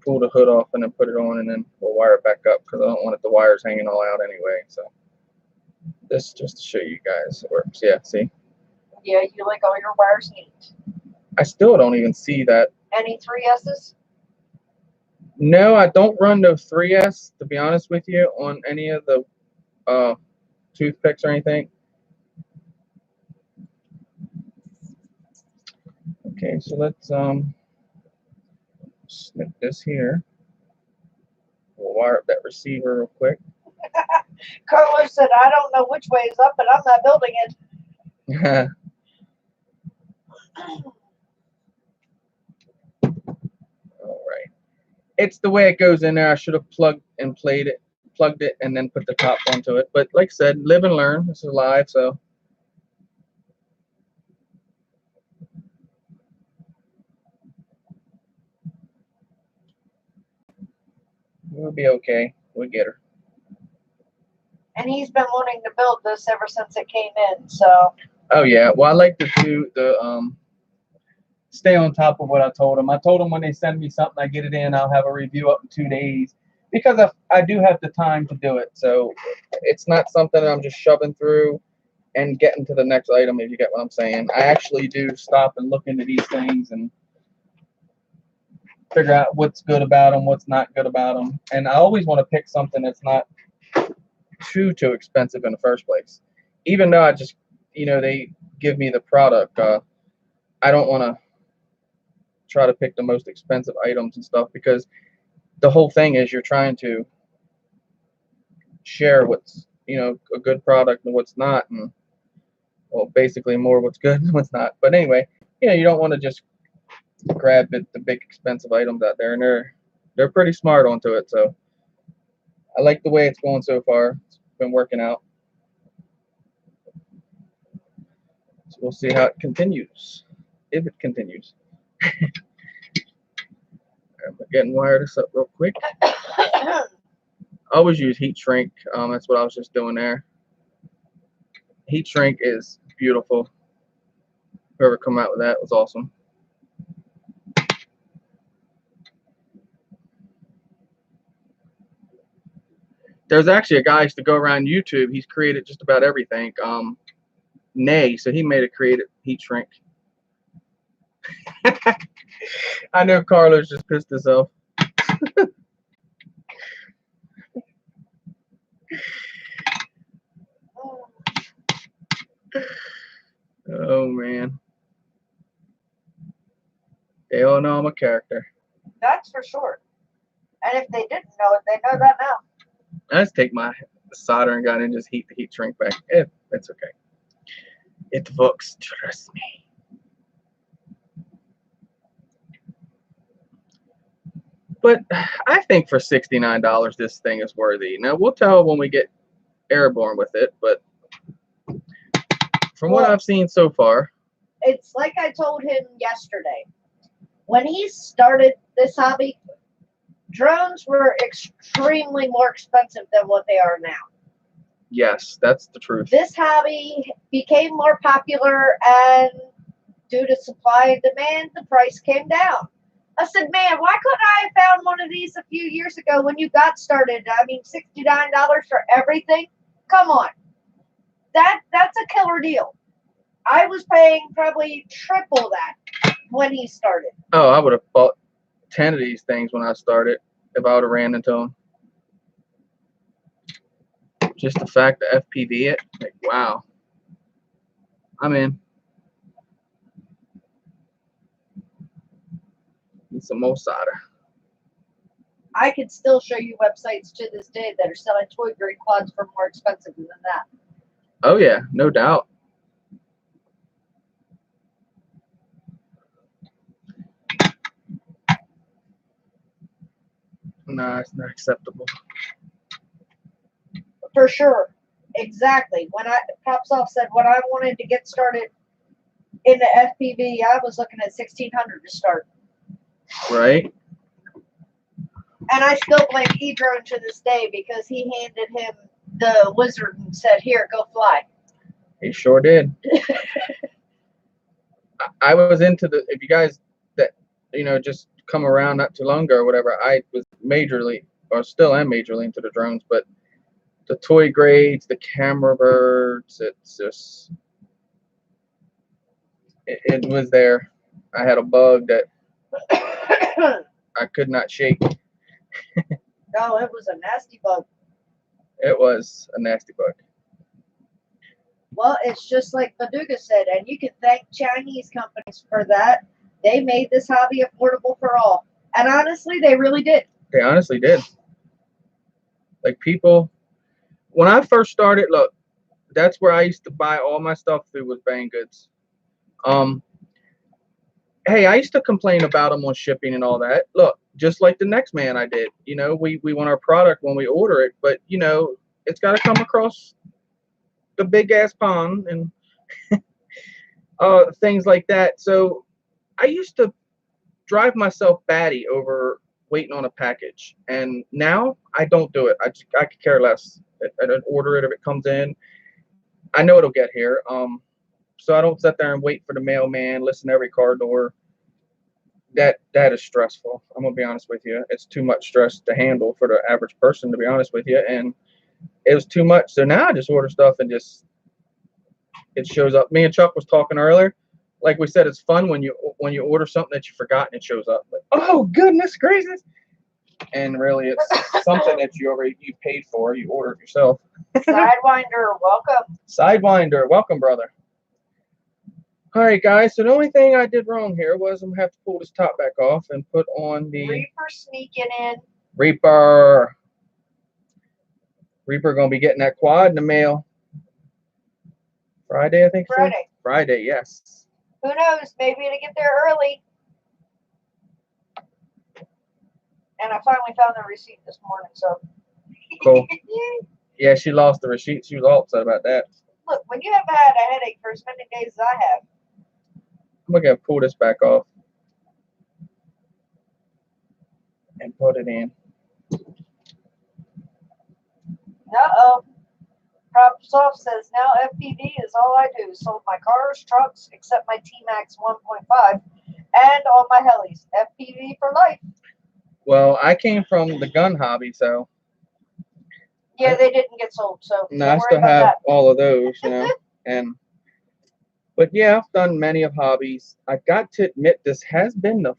pull the hood off and then put it on, and then we'll wire it back up because I don't want the wires hanging all out anyway. So this just to show you guys it works. Yeah, see? Yeah, you like all your wires neat. I still don't even see that. Any 3S's? No, I don't run no 3S, to be honest with you, on any of the toothpicks or anything. Okay, so let's snip this here. We'll wire up that receiver real quick. Carlos said, I don't know which way is up, but I'm not building it. Alright. It's the way it goes in there. I should have plugged it, and then put the top onto it. But like I said, live and learn. This is live, so. We'll be okay. We'll get her. And he's been wanting to build this ever since it came in, so. Oh yeah. Well, I like to do the stay on top of what I told them. I told them when they send me something, I get it in, I'll have a review up in 2 days because I do have the time to do it. So it's not something that I'm just shoving through and getting to the next item, if you get what I'm saying. I actually do stop and look into these things and figure out what's good about them, what's not good about them. And I always want to pick something that's not too expensive in the first place. Even though I just, you know, they give me the product, I don't want to try to pick the most expensive items and stuff, because the whole thing is you're trying to share what's, you know, a good product and what's not, and well, basically more what's good than what's not. But anyway, you know, you don't want to just grab the big expensive items out there, and they're pretty smart onto it. So I like the way it's going so far. It's been working out. So we'll see how it continues, if it continues. I'm getting wired this up real quick. I always use heat shrink. That's what I was just doing there. Heat shrink is beautiful. Whoever come out with that was awesome. There's actually a guy who used to go around YouTube. He's created just about everything. Nay, so he made a creative heat shrink. I know Carlos just pissed himself. Oh man. They all know I'm a character. That's for sure. And if they didn't know it, they know that now. I just take my soldering gun and just heat the heat shrink back. It's okay. It works, trust me. But I think for $69 this thing is worthy. Now we'll tell when we get airborne with it, but from what I've seen so far, it's like I told him yesterday. When he started this hobby, drones were extremely more expensive than what they are now. Yes, that's the truth. This hobby became more popular, and due to supply and demand, the price came down. I said, man, why couldn't I have found one of these a few years ago when you got started? I mean, $69 for everything? Come on. That's a killer deal. I was paying probably triple that when he started. Oh, I would have bought 10 of these things when I started if I would have ran into them. Just the fact that FPV it, like, wow. I'm in. Need some more solder. I could still show you websites to this day that are selling toy grade quads for more expensive than that. Oh yeah, no doubt. Nah, it's not acceptable. For sure. Exactly. When Pops Off said when I wanted to get started in the FPV, I was looking at 1600 to start. Right. And I still blame E-Drone to this day because he handed him the wizard and said, "Here, go fly." He sure did. I was into the, if you guys that, you know, just come around not too long ago or whatever, I was majorly, or still am majorly into the drones, but the toy grades, the camera birds, it's just, it was there. I had a bug that I could not shake. No, it was a nasty bug. It was a nasty bug. Well, it's just like Baduga said, and you can thank Chinese companies for that. They made this hobby affordable for all. And honestly, they really did. They honestly did. Like people, when I first started, look, that's where I used to buy all my stuff through was Bangoods. Hey, I used to complain about them on shipping and all that. Look, just like the next man I did, you know, we want our product when we order it, but you know, it's got to come across the big ass pond and things like that. So I used to drive myself batty over waiting on a package, and now I don't do it. I could care less. I don't order it if it comes in. I know it'll get here. So I don't sit there and wait for the mailman, listen to every car door. That is stressful. I'm gonna be honest with you. It's too much stress to handle for the average person, to be honest with you, and it was too much. So now I just order stuff and just it shows up. Me and Chuck was talking earlier. Like we said, it's fun when you order something that you forgot and it shows up. Like, oh goodness gracious! And really, it's something that you paid for. You order it yourself. Sidewinder, welcome. Sidewinder, welcome, brother. All right, guys. So the only thing I did wrong here was I'm gonna have to pull this top back off and put on the Reaper sneaking in. Reaper gonna be getting that quad in the mail Friday, I think. Friday. So? Friday, yes. Who knows? Maybe it'll get there early. And I finally found the receipt this morning, so. Cool. Yeah, she lost the receipt. She was all upset about that. Look, when you have had a headache for as many days as I have. I'm gonna pull this back off and put it in. Uh-oh. Pops Off says, now FPV is all I do. Sold my cars, trucks, except my T-Max 1.5, and all my helis. FPV for life. Well, I came from the gun hobby, so. Yeah, they didn't get sold, so. No, I still have all of those, you know. But yeah, I've done many of hobbies. I got to admit, this has been the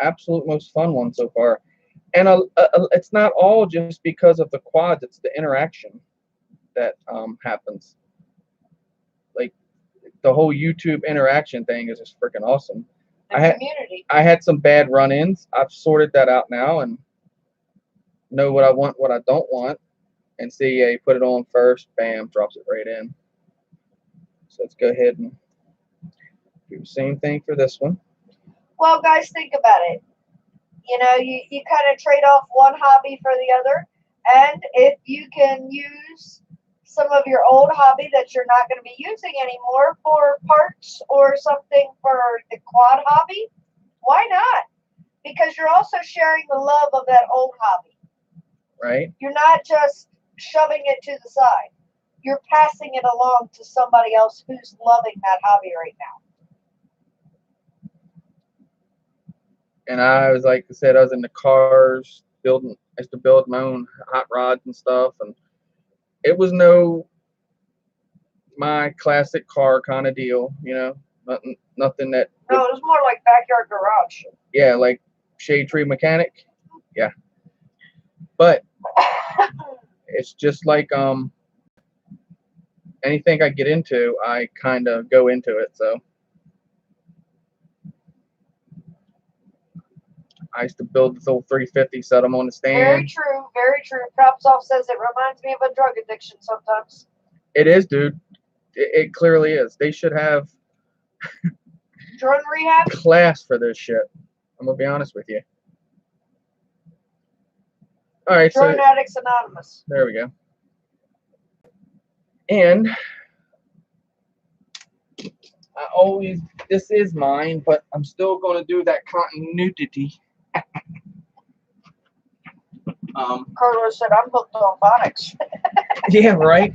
absolute most fun one so far. And it's not all just because of the quads, it's the interaction that happens. Like the whole YouTube interaction thing is just freaking awesome. I had some bad run-ins. I've sorted that out now and know what I want, what I don't want. And see, yeah, you put it on first, bam, drops it right in. So let's go ahead and do the same thing for this one. Well, guys, think about it. You know, you kind of trade off one hobby for the other. And if you can use some of your old hobby that you're not going to be using anymore for parts or something for the quad hobby, why not? Because you're also sharing the love of that old hobby. Right. You're not just shoving it to the side. You're passing it along to somebody else who's loving that hobby right now. And I was, like I said, I was in the cars building. I used to build my own hot rods and stuff, and it was my classic car kind of deal, you know. Nothing that. No, it was more like backyard garage. Yeah, like shade tree mechanic. Yeah. But it's just like anything I get into, I kind of go into it. So I used to build this old 350, set them on the stand. Very true, very true. Pops Off says it reminds me of a drug addiction sometimes. It is, dude. It clearly is. They should have drug rehab class for this shit. I'm gonna be honest with you. All right, Drone so Addicts Anonymous. there we go. And I always, this is mine, but I'm still going to do that continuity. Carlos said, I'm hooked on phonics. Yeah, right.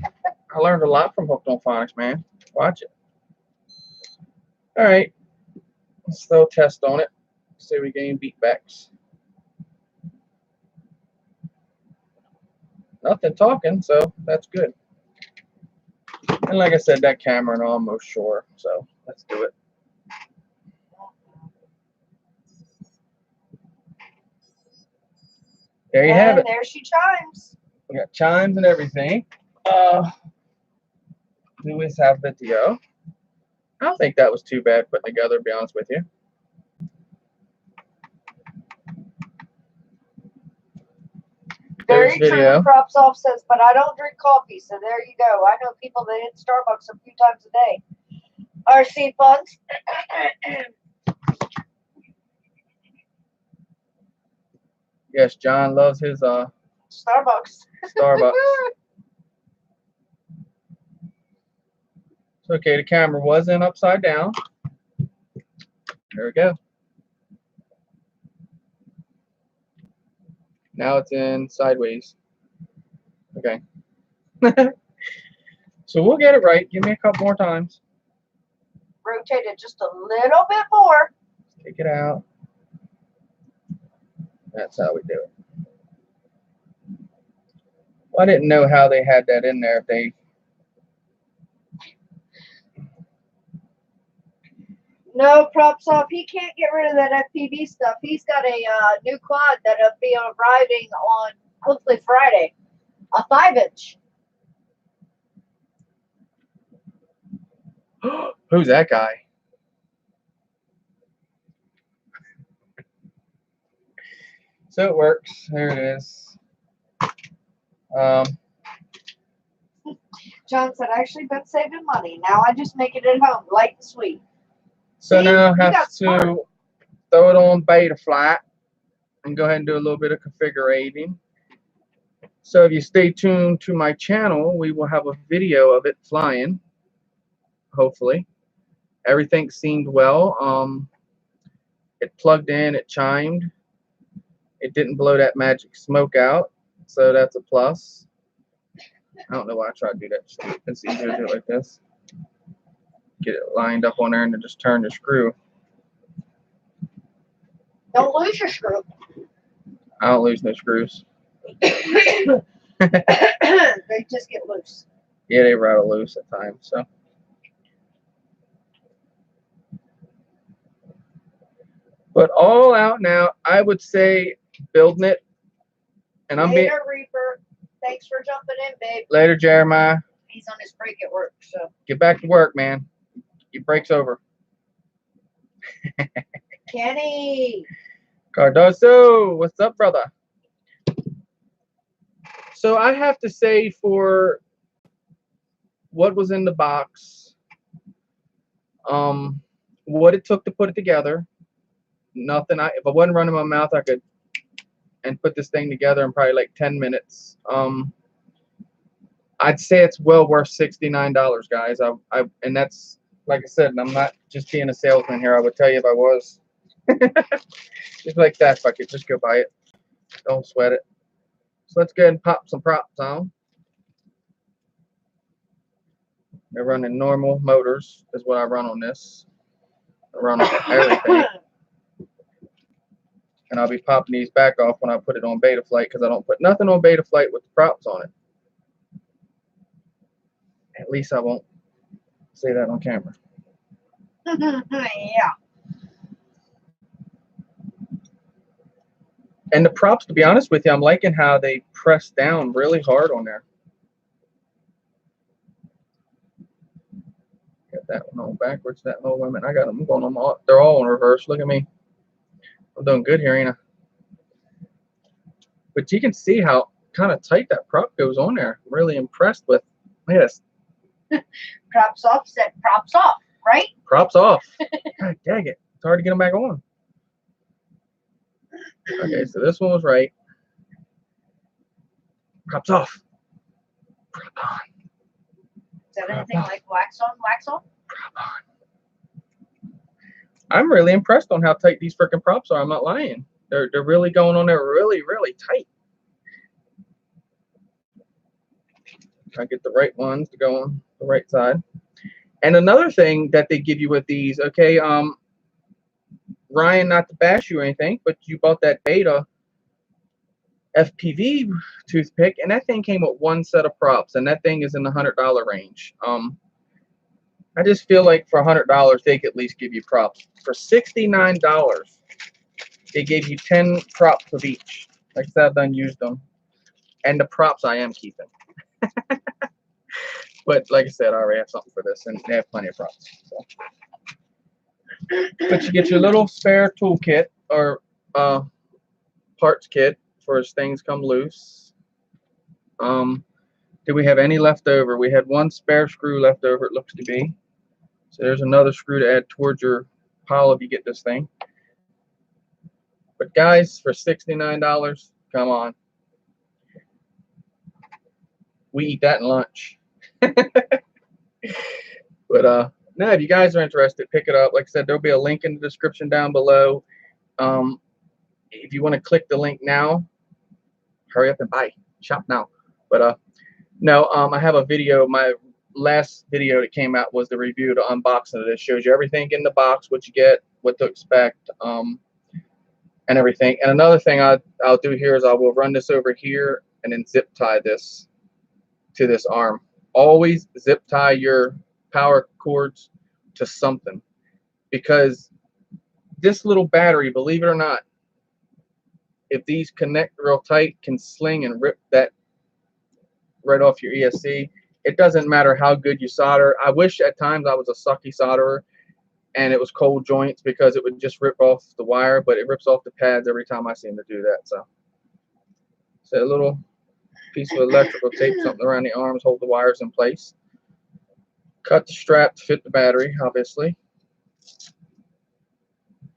I learned a lot from Hooked on Phonics, man. Watch it. All right. Let's throw a test on it. See if we gain beatbacks. Nothing talking, so that's good. And like I said, that camera and almost sure. So let's do it. There you have it. There she chimes. We got chimes and everything. We always have video. I don't think that was too bad putting together, to be honest with you. There's Very video. true. Props off says, but I don't drink coffee, so there you go. I know people that hit Starbucks a few times a day. RC Funds. Yes, John loves his Starbucks. Starbucks. It's okay, the camera was in upside down. There we go. Now it's in sideways. Okay. So we'll get it right. Give me a couple more times. Rotate it just a little bit more. Take it out. That's how we do it. Well, I didn't know how they had that in there. If they No, props off. He can't get rid of that FPV stuff. He's got a new quad that'll be arriving on hopefully Friday. A 5-inch. Who's that guy? So it works. There it is. John said, I actually been saving money. Now I just make it at home, light and sweet. So See, now I you have got to smart. throw it on Betaflight and go ahead and do a little bit of configuring. So if you stay tuned to my channel, we will have a video of it flying. Hopefully, everything seemed well. It plugged in, it chimed. It didn't blow that magic smoke out, so that's a plus. I don't know why I tried to do that. It's easier to do it like this. Get it lined up on there and then just turn the screw. Don't lose your screw. I don't lose no screws. They just get loose. Yeah, they rattle loose at times. So, but all out now, I would say building it. And I'm Later, Reaper. Thanks for jumping in, babe. Later, Jeremiah. He's on his break at work, so. Get back to work, man. Your break's over. Kenny. Cardoso, what's up, brother? So I have to say, for what was in the box, what it took to put it together, nothing. If I wasn't running my mouth, I could and put this thing together in probably like 10 minutes. I'd say it's well worth $69, guys. And that's, like I said, and I'm not just being a salesman here. I would tell you if I was. Just like that, fuck it. Just go buy it. Don't sweat it. So let's go ahead and pop some props on. They're running normal motors is what I run on this. I run on everything. And I'll be popping these back off when I put it on Betaflight, because I don't put nothing on Betaflight with the props on it. At least I won't say that on camera. Yeah. And the props, to be honest with you, I'm liking how they press down really hard on there. Got that one on backwards. That little women, I got them going on all. They're all in reverse. Look at me. I'm doing good here, ain't I? But you can see how kind of tight that prop goes on there. I'm really impressed with. Look at this. Props off said props off, right? Props off. God dang it. It's hard to get them back on. Okay, so this one was right. Props off. Prop on. Is that anything like wax on, wax on? Prop on. I'm really impressed on how tight these freaking props are. I'm not lying. They're really going on there really, really tight. Try to get the right ones to go on the right side. And another thing that they give you with these, okay, Ryan, not to bash you or anything, but you bought that Beta FPV toothpick, and that thing came with one set of props, and that thing is in the $100 range. I just feel like for $100 they could at least give you props. For $69, they gave you 10 props of each. Like I said, I've done used them, and the props I am keeping. But like I said, I already have something for this, and they have plenty of props. So. But you get your little spare toolkit or parts kit for as things come loose. Do we have any left over? We had one spare screw left over, it looks to be. So there's another screw to add towards your pile if you get this thing. But guys, for $69, come on. We eat that in lunch. But no, if you guys are interested, pick it up. Like I said, there'll be a link in the description down below. If you want to click the link now, hurry up and buy. Shop now. But no, I have a video. My last video that came out was the review, the unboxing of this. Shows you everything in the box, what you get, what to expect, and everything. And another thing I'll do here is I will run this over here and then zip tie this to this arm. Always zip tie your power cords to something, because this little battery, believe it or not, if these connect real tight, can sling and rip that right off your ESC. It doesn't matter how good you solder. I wish at times I was a sucky solderer and it was cold joints, because it would just rip off the wire, but it rips off the pads every time I seem to do that. So a little piece of electrical tape, something around the arms, hold the wires in place. Cut the strap to fit the battery, obviously.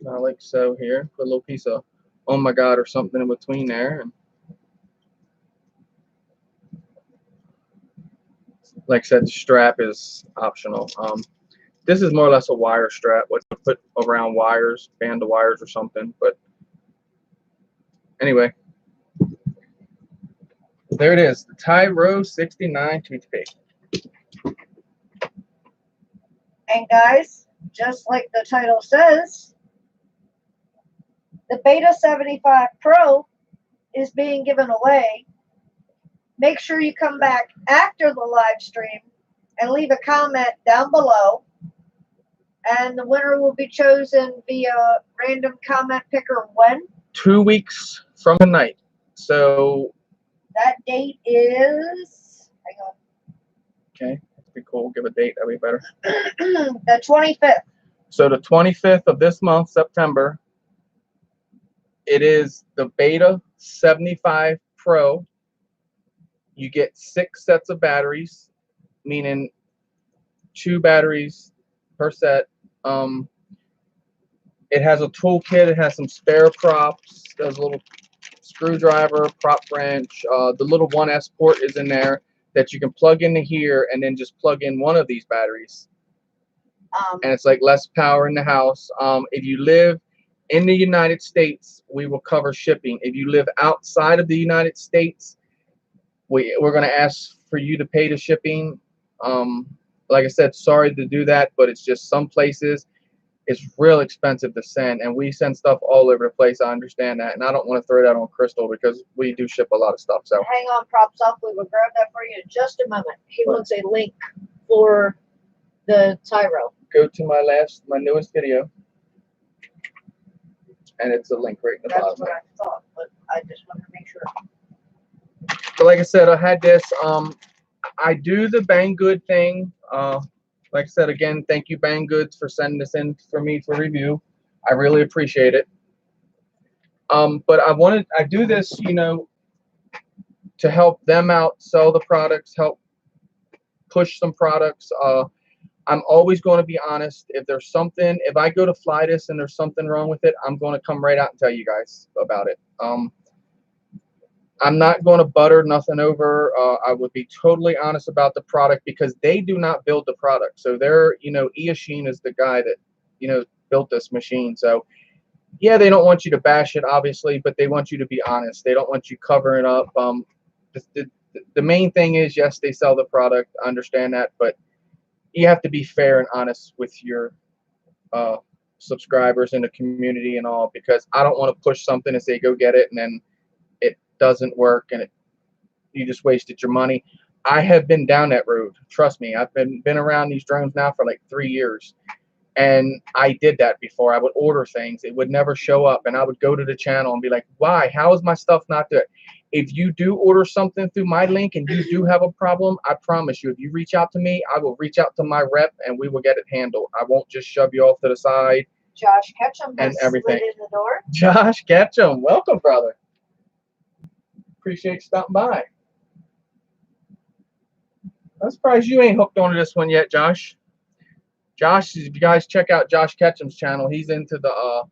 Like so here. Put a little piece of oh my god or something in between there. And like I said, the strap is optional. This is more or less a wire strap, what you put around wires, band of wires or something. But anyway, there it is, the Tyro69 toothpick. And guys, just like the title says, the Beta75 Pro is being given away. Make sure you come back after the live stream and leave a comment down below, and the winner will be chosen via random comment picker when? 2 weeks from tonight. So that date is, hang on. Okay, that'd be cool. Give a date, that'd be better. The 25th. So the 25th of this month, September, it is the Beta75 Pro. You get 6 sets of batteries, meaning 2 batteries per set. It has a toolkit. It has some spare props. There's a little screwdriver, prop wrench. The little 1S port is in there that you can plug into here and then just plug in one of these batteries. And it's like less power in the house. If you live in the United States, we will cover shipping. If you live outside of the United States, we're going to ask for you to pay the shipping. Like I said, sorry to do that, but it's just some places it's real expensive to send, and we send stuff all over the place. I understand that, and I don't want to throw that on Crystal because we do ship a lot of stuff. So hang on, props off. We will grab that for you in just a moment. He wants a link for the Tyro. Go to my newest video, and it's a link right in the bottom. That's what I thought, but I just wanted to make sure. So like I said, I had this. I do the Banggood thing. Like I said, again, thank you, Banggood, for sending this in for me for review. I really appreciate it. But I do this, you know, to help them out, sell the products, help push some products. I'm always going to be honest. If there's something, if I go to fly this and there's something wrong with it, I'm going to come right out and tell you guys about it. I'm not going to butter nothing over. I would be totally honest about the product because they do not build the product. So they're, Eachine is the guy that, built this machine. So yeah, they don't want you to bash it, obviously, but they want you to be honest. They don't want you covering up. The main thing is, yes, they sell the product. I understand that, but you have to be fair and honest with your subscribers in the community and all, because I don't want to push something and say go get it and then it doesn't work and you just wasted your money. I have been down that road. Trust me, I've been around these drones now for like 3 years. And I did that before. I would order things. It would never show up. And I would go to the channel and be like, why? How is my stuff not there? If you do order something through my link and you do have a problem, I promise you, if you reach out to me, I will reach out to my rep and we will get it handled. I won't just shove you off to the side. Josh Ketchum and everything. slid in the door. Josh Ketchum, welcome, brother. Appreciate you stopping by. I'm surprised you ain't hooked onto this one yet, Josh. Josh, if you guys check out Josh Ketchum's channel, he's into the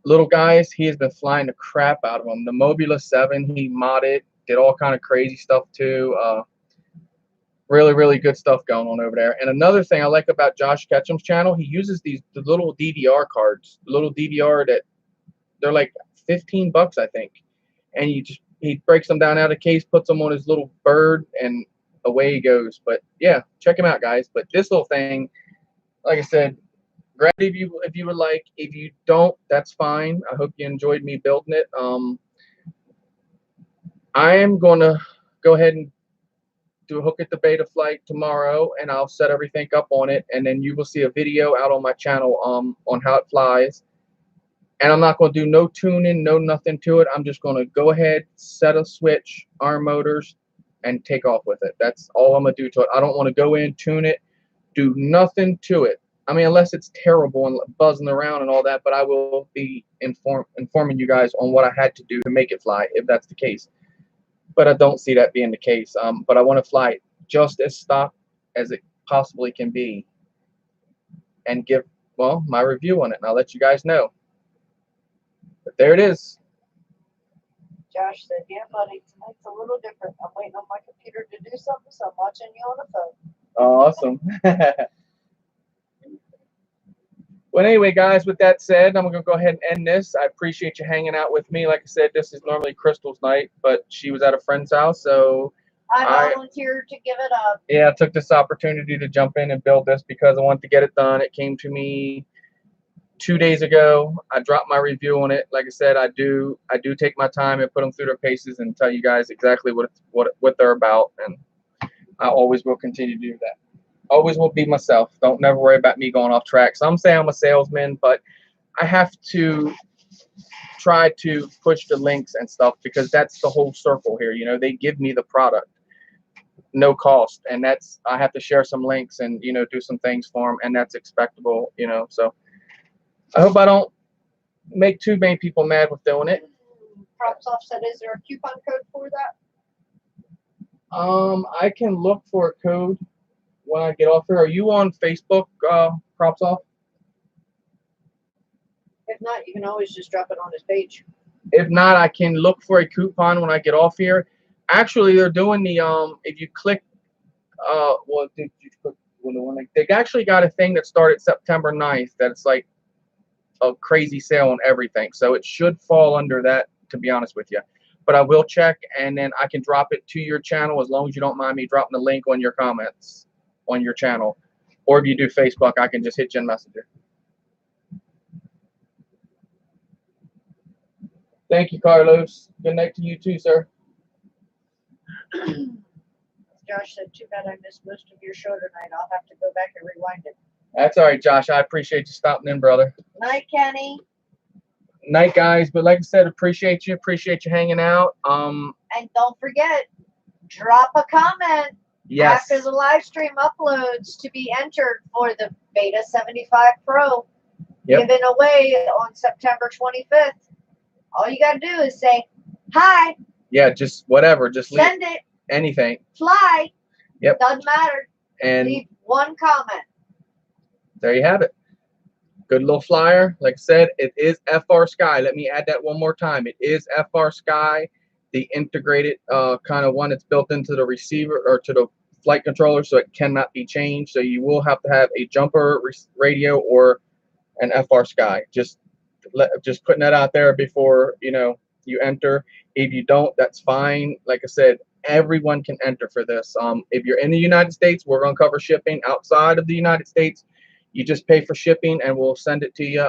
little guys. He has been flying the crap out of them. The Mobula 7, he modded, did all kind of crazy stuff too. Really, really good stuff going on over there. And another thing I like about Josh Ketchum's channel, he uses the little DVR cards, the little DVR that they're like 15 bucks, I think. And he breaks them down out of the case, puts them on his little bird, and away he goes. But yeah, check him out, guys. But this little thing, like I said, grab it if you would like. If you don't, that's fine. I hope you enjoyed me building it. I am going to go ahead and do a hook at the beta flight tomorrow, and I'll set everything up on it, and then you will see a video out on my channel on how it flies. And I'm not going to do no tuning, no nothing to it. I'm just going to go ahead, set a switch, arm motors, and take off with it. That's all I'm going to do to it. I don't want to go in, tune it, do nothing to it. I mean, unless it's terrible and buzzing around and all that, but I will be informing you guys on what I had to do to make it fly, if that's the case. But I don't see that being the case. But I want to fly it just as stock as it possibly can be and give, well, my review on it, and I'll let you guys know. But there it is. Josh said, yeah, buddy, tonight's a little different. I'm waiting on my computer to do something, so I'm watching you on the phone. Awesome. Well, anyway, guys, with that said, I'm going to go ahead and end this. I appreciate you hanging out with me. Like I said, this is normally Crystal's night, but she was at a friend's house, so I volunteered to give it up. Yeah, I took this opportunity to jump in and build this because I wanted to get it done. It came to me 2 days ago. I dropped my review on it. Like I said, I do take my time and put them through their paces and tell you guys exactly what they're about, and I always will continue to do that. Always will be myself. Don't never worry about me going off track. Some say I'm a salesman, but I have to try to push the links and stuff because that's the whole circle here. You know, they give me the product, no cost, and that's, I have to share some links and, you know, do some things for them, and that's expectable, you know. So I hope I don't make too many people mad with doing it. Props offset, is there a coupon code for that? I can look for a code when I get off here. Are you on Facebook, Props Off? If not, you can always just drop it on his page. If not, I can look for a coupon when I get off here. Actually, they're doing the if you click well, did you click the one? Like, they actually got a thing that started September 9th that's like a crazy sale on everything. So it should fall under that, to be honest with you. But I will check, and then I can drop it to your channel as long as you don't mind me dropping the link on your comments on your channel. Or if you do Facebook, I can just hit you in Messenger. Thank you, Carlos. Good night to you too, sir. Josh said, too bad I missed most of your show tonight. I'll have to go back and rewind it. That's all right, Josh. I appreciate you stopping in, brother. Night, Kenny. Night, guys. But like I said, appreciate you hanging out. And don't forget, drop a comment. Yes. After the live stream uploads to be entered for the Beta75 Pro. Yep. Given away on September 25th. All you got to do is say, hi. Yeah, just whatever. Just send it. Anything. Fly. Yep. Doesn't matter. And leave one comment. There you have it. Good little flyer. Like I said, it is FR Sky. Let me add that one more time. It is FR Sky. the integrated kind of one that's built into the receiver or to the flight controller, so it cannot be changed. So you will have to have a jumper radio or an FR Sky. Just putting that out there before you enter. If you don't, that's fine. Like I said, everyone can enter for this. If you're in the United States, we're going to cover shipping. Outside of the United States, you just pay for shipping and we'll send it to you.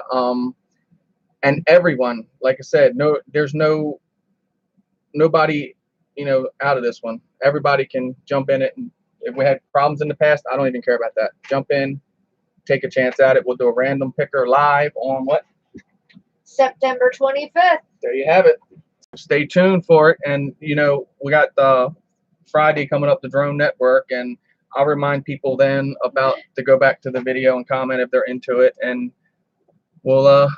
And everyone, like I said, there's nobody out of this one. Everybody can jump in it. And if we had problems in the past, I don't even care about that. Jump in, take a chance at it. We'll do a random picker live on what? September 25th. There you have it. Stay tuned for it. And we got the Friday coming up, the Drone Network, and I'll remind people then to go back to the video and comment if they're into it, and we'll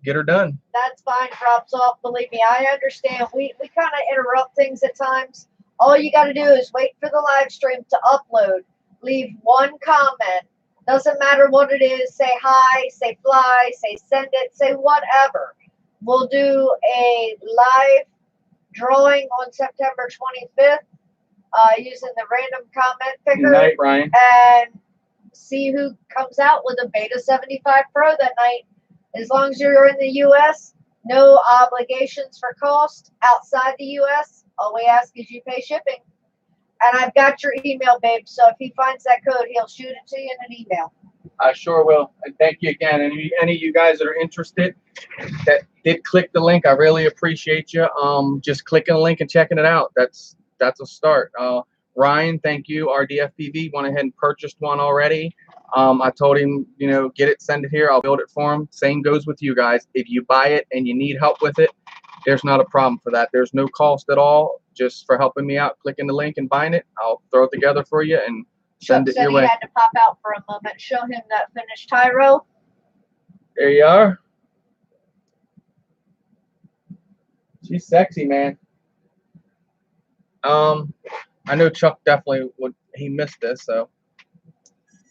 get her done. That's fine. Drops off. Believe me, I understand. We kind of interrupt things at times. All you got to do is wait for the live stream to upload. Leave one comment. Doesn't matter what it is. Say hi, say fly, say send it, say whatever. We'll do a live drawing on September 25th using the random comment picker. Good night, Ryan. And see who comes out with a Beta75 Pro that night. As long as you're in the U.S., no obligations for cost. Outside the U.S., all we ask is you pay shipping. And I've got your email, babe, so if he finds that code, he'll shoot it to you in an email. I sure will. And thank you again. And any of you guys that are interested that did click the link, I really appreciate you. Just clicking the link and checking it out. That's a start. Ryan, thank you. RDFPV went ahead and purchased one already. I told him, get it, send it here. I'll build it for him. Same goes with you guys. If you buy it and you need help with it, there's not a problem for that. There's no cost at all just for helping me out, clicking the link and buying it. I'll throw it together for you and send it your way. He had to pop out for a moment. Show him that finished Tyro. There you are. She's sexy, man. I know Chuck definitely would. He missed this, so.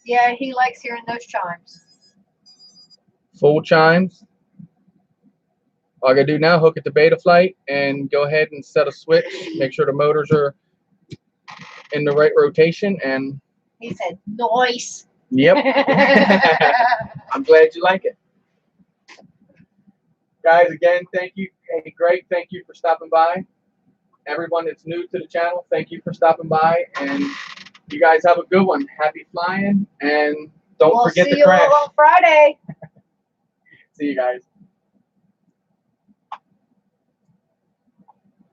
Yeah, he likes hearing those chimes. Full chimes. All I gotta do now, hook it to Beta Flight and go ahead and set a switch. Make sure the motors are in the right rotation. And he said, "Nice." Yep. I'm glad you like it, guys. Again, thank you. Hey, Greg, thank you for stopping by. Everyone that's new to the channel, thank you for stopping by. And you guys have a good one. Happy flying, and don't forget to crash. We'll see you all on Friday. See you guys.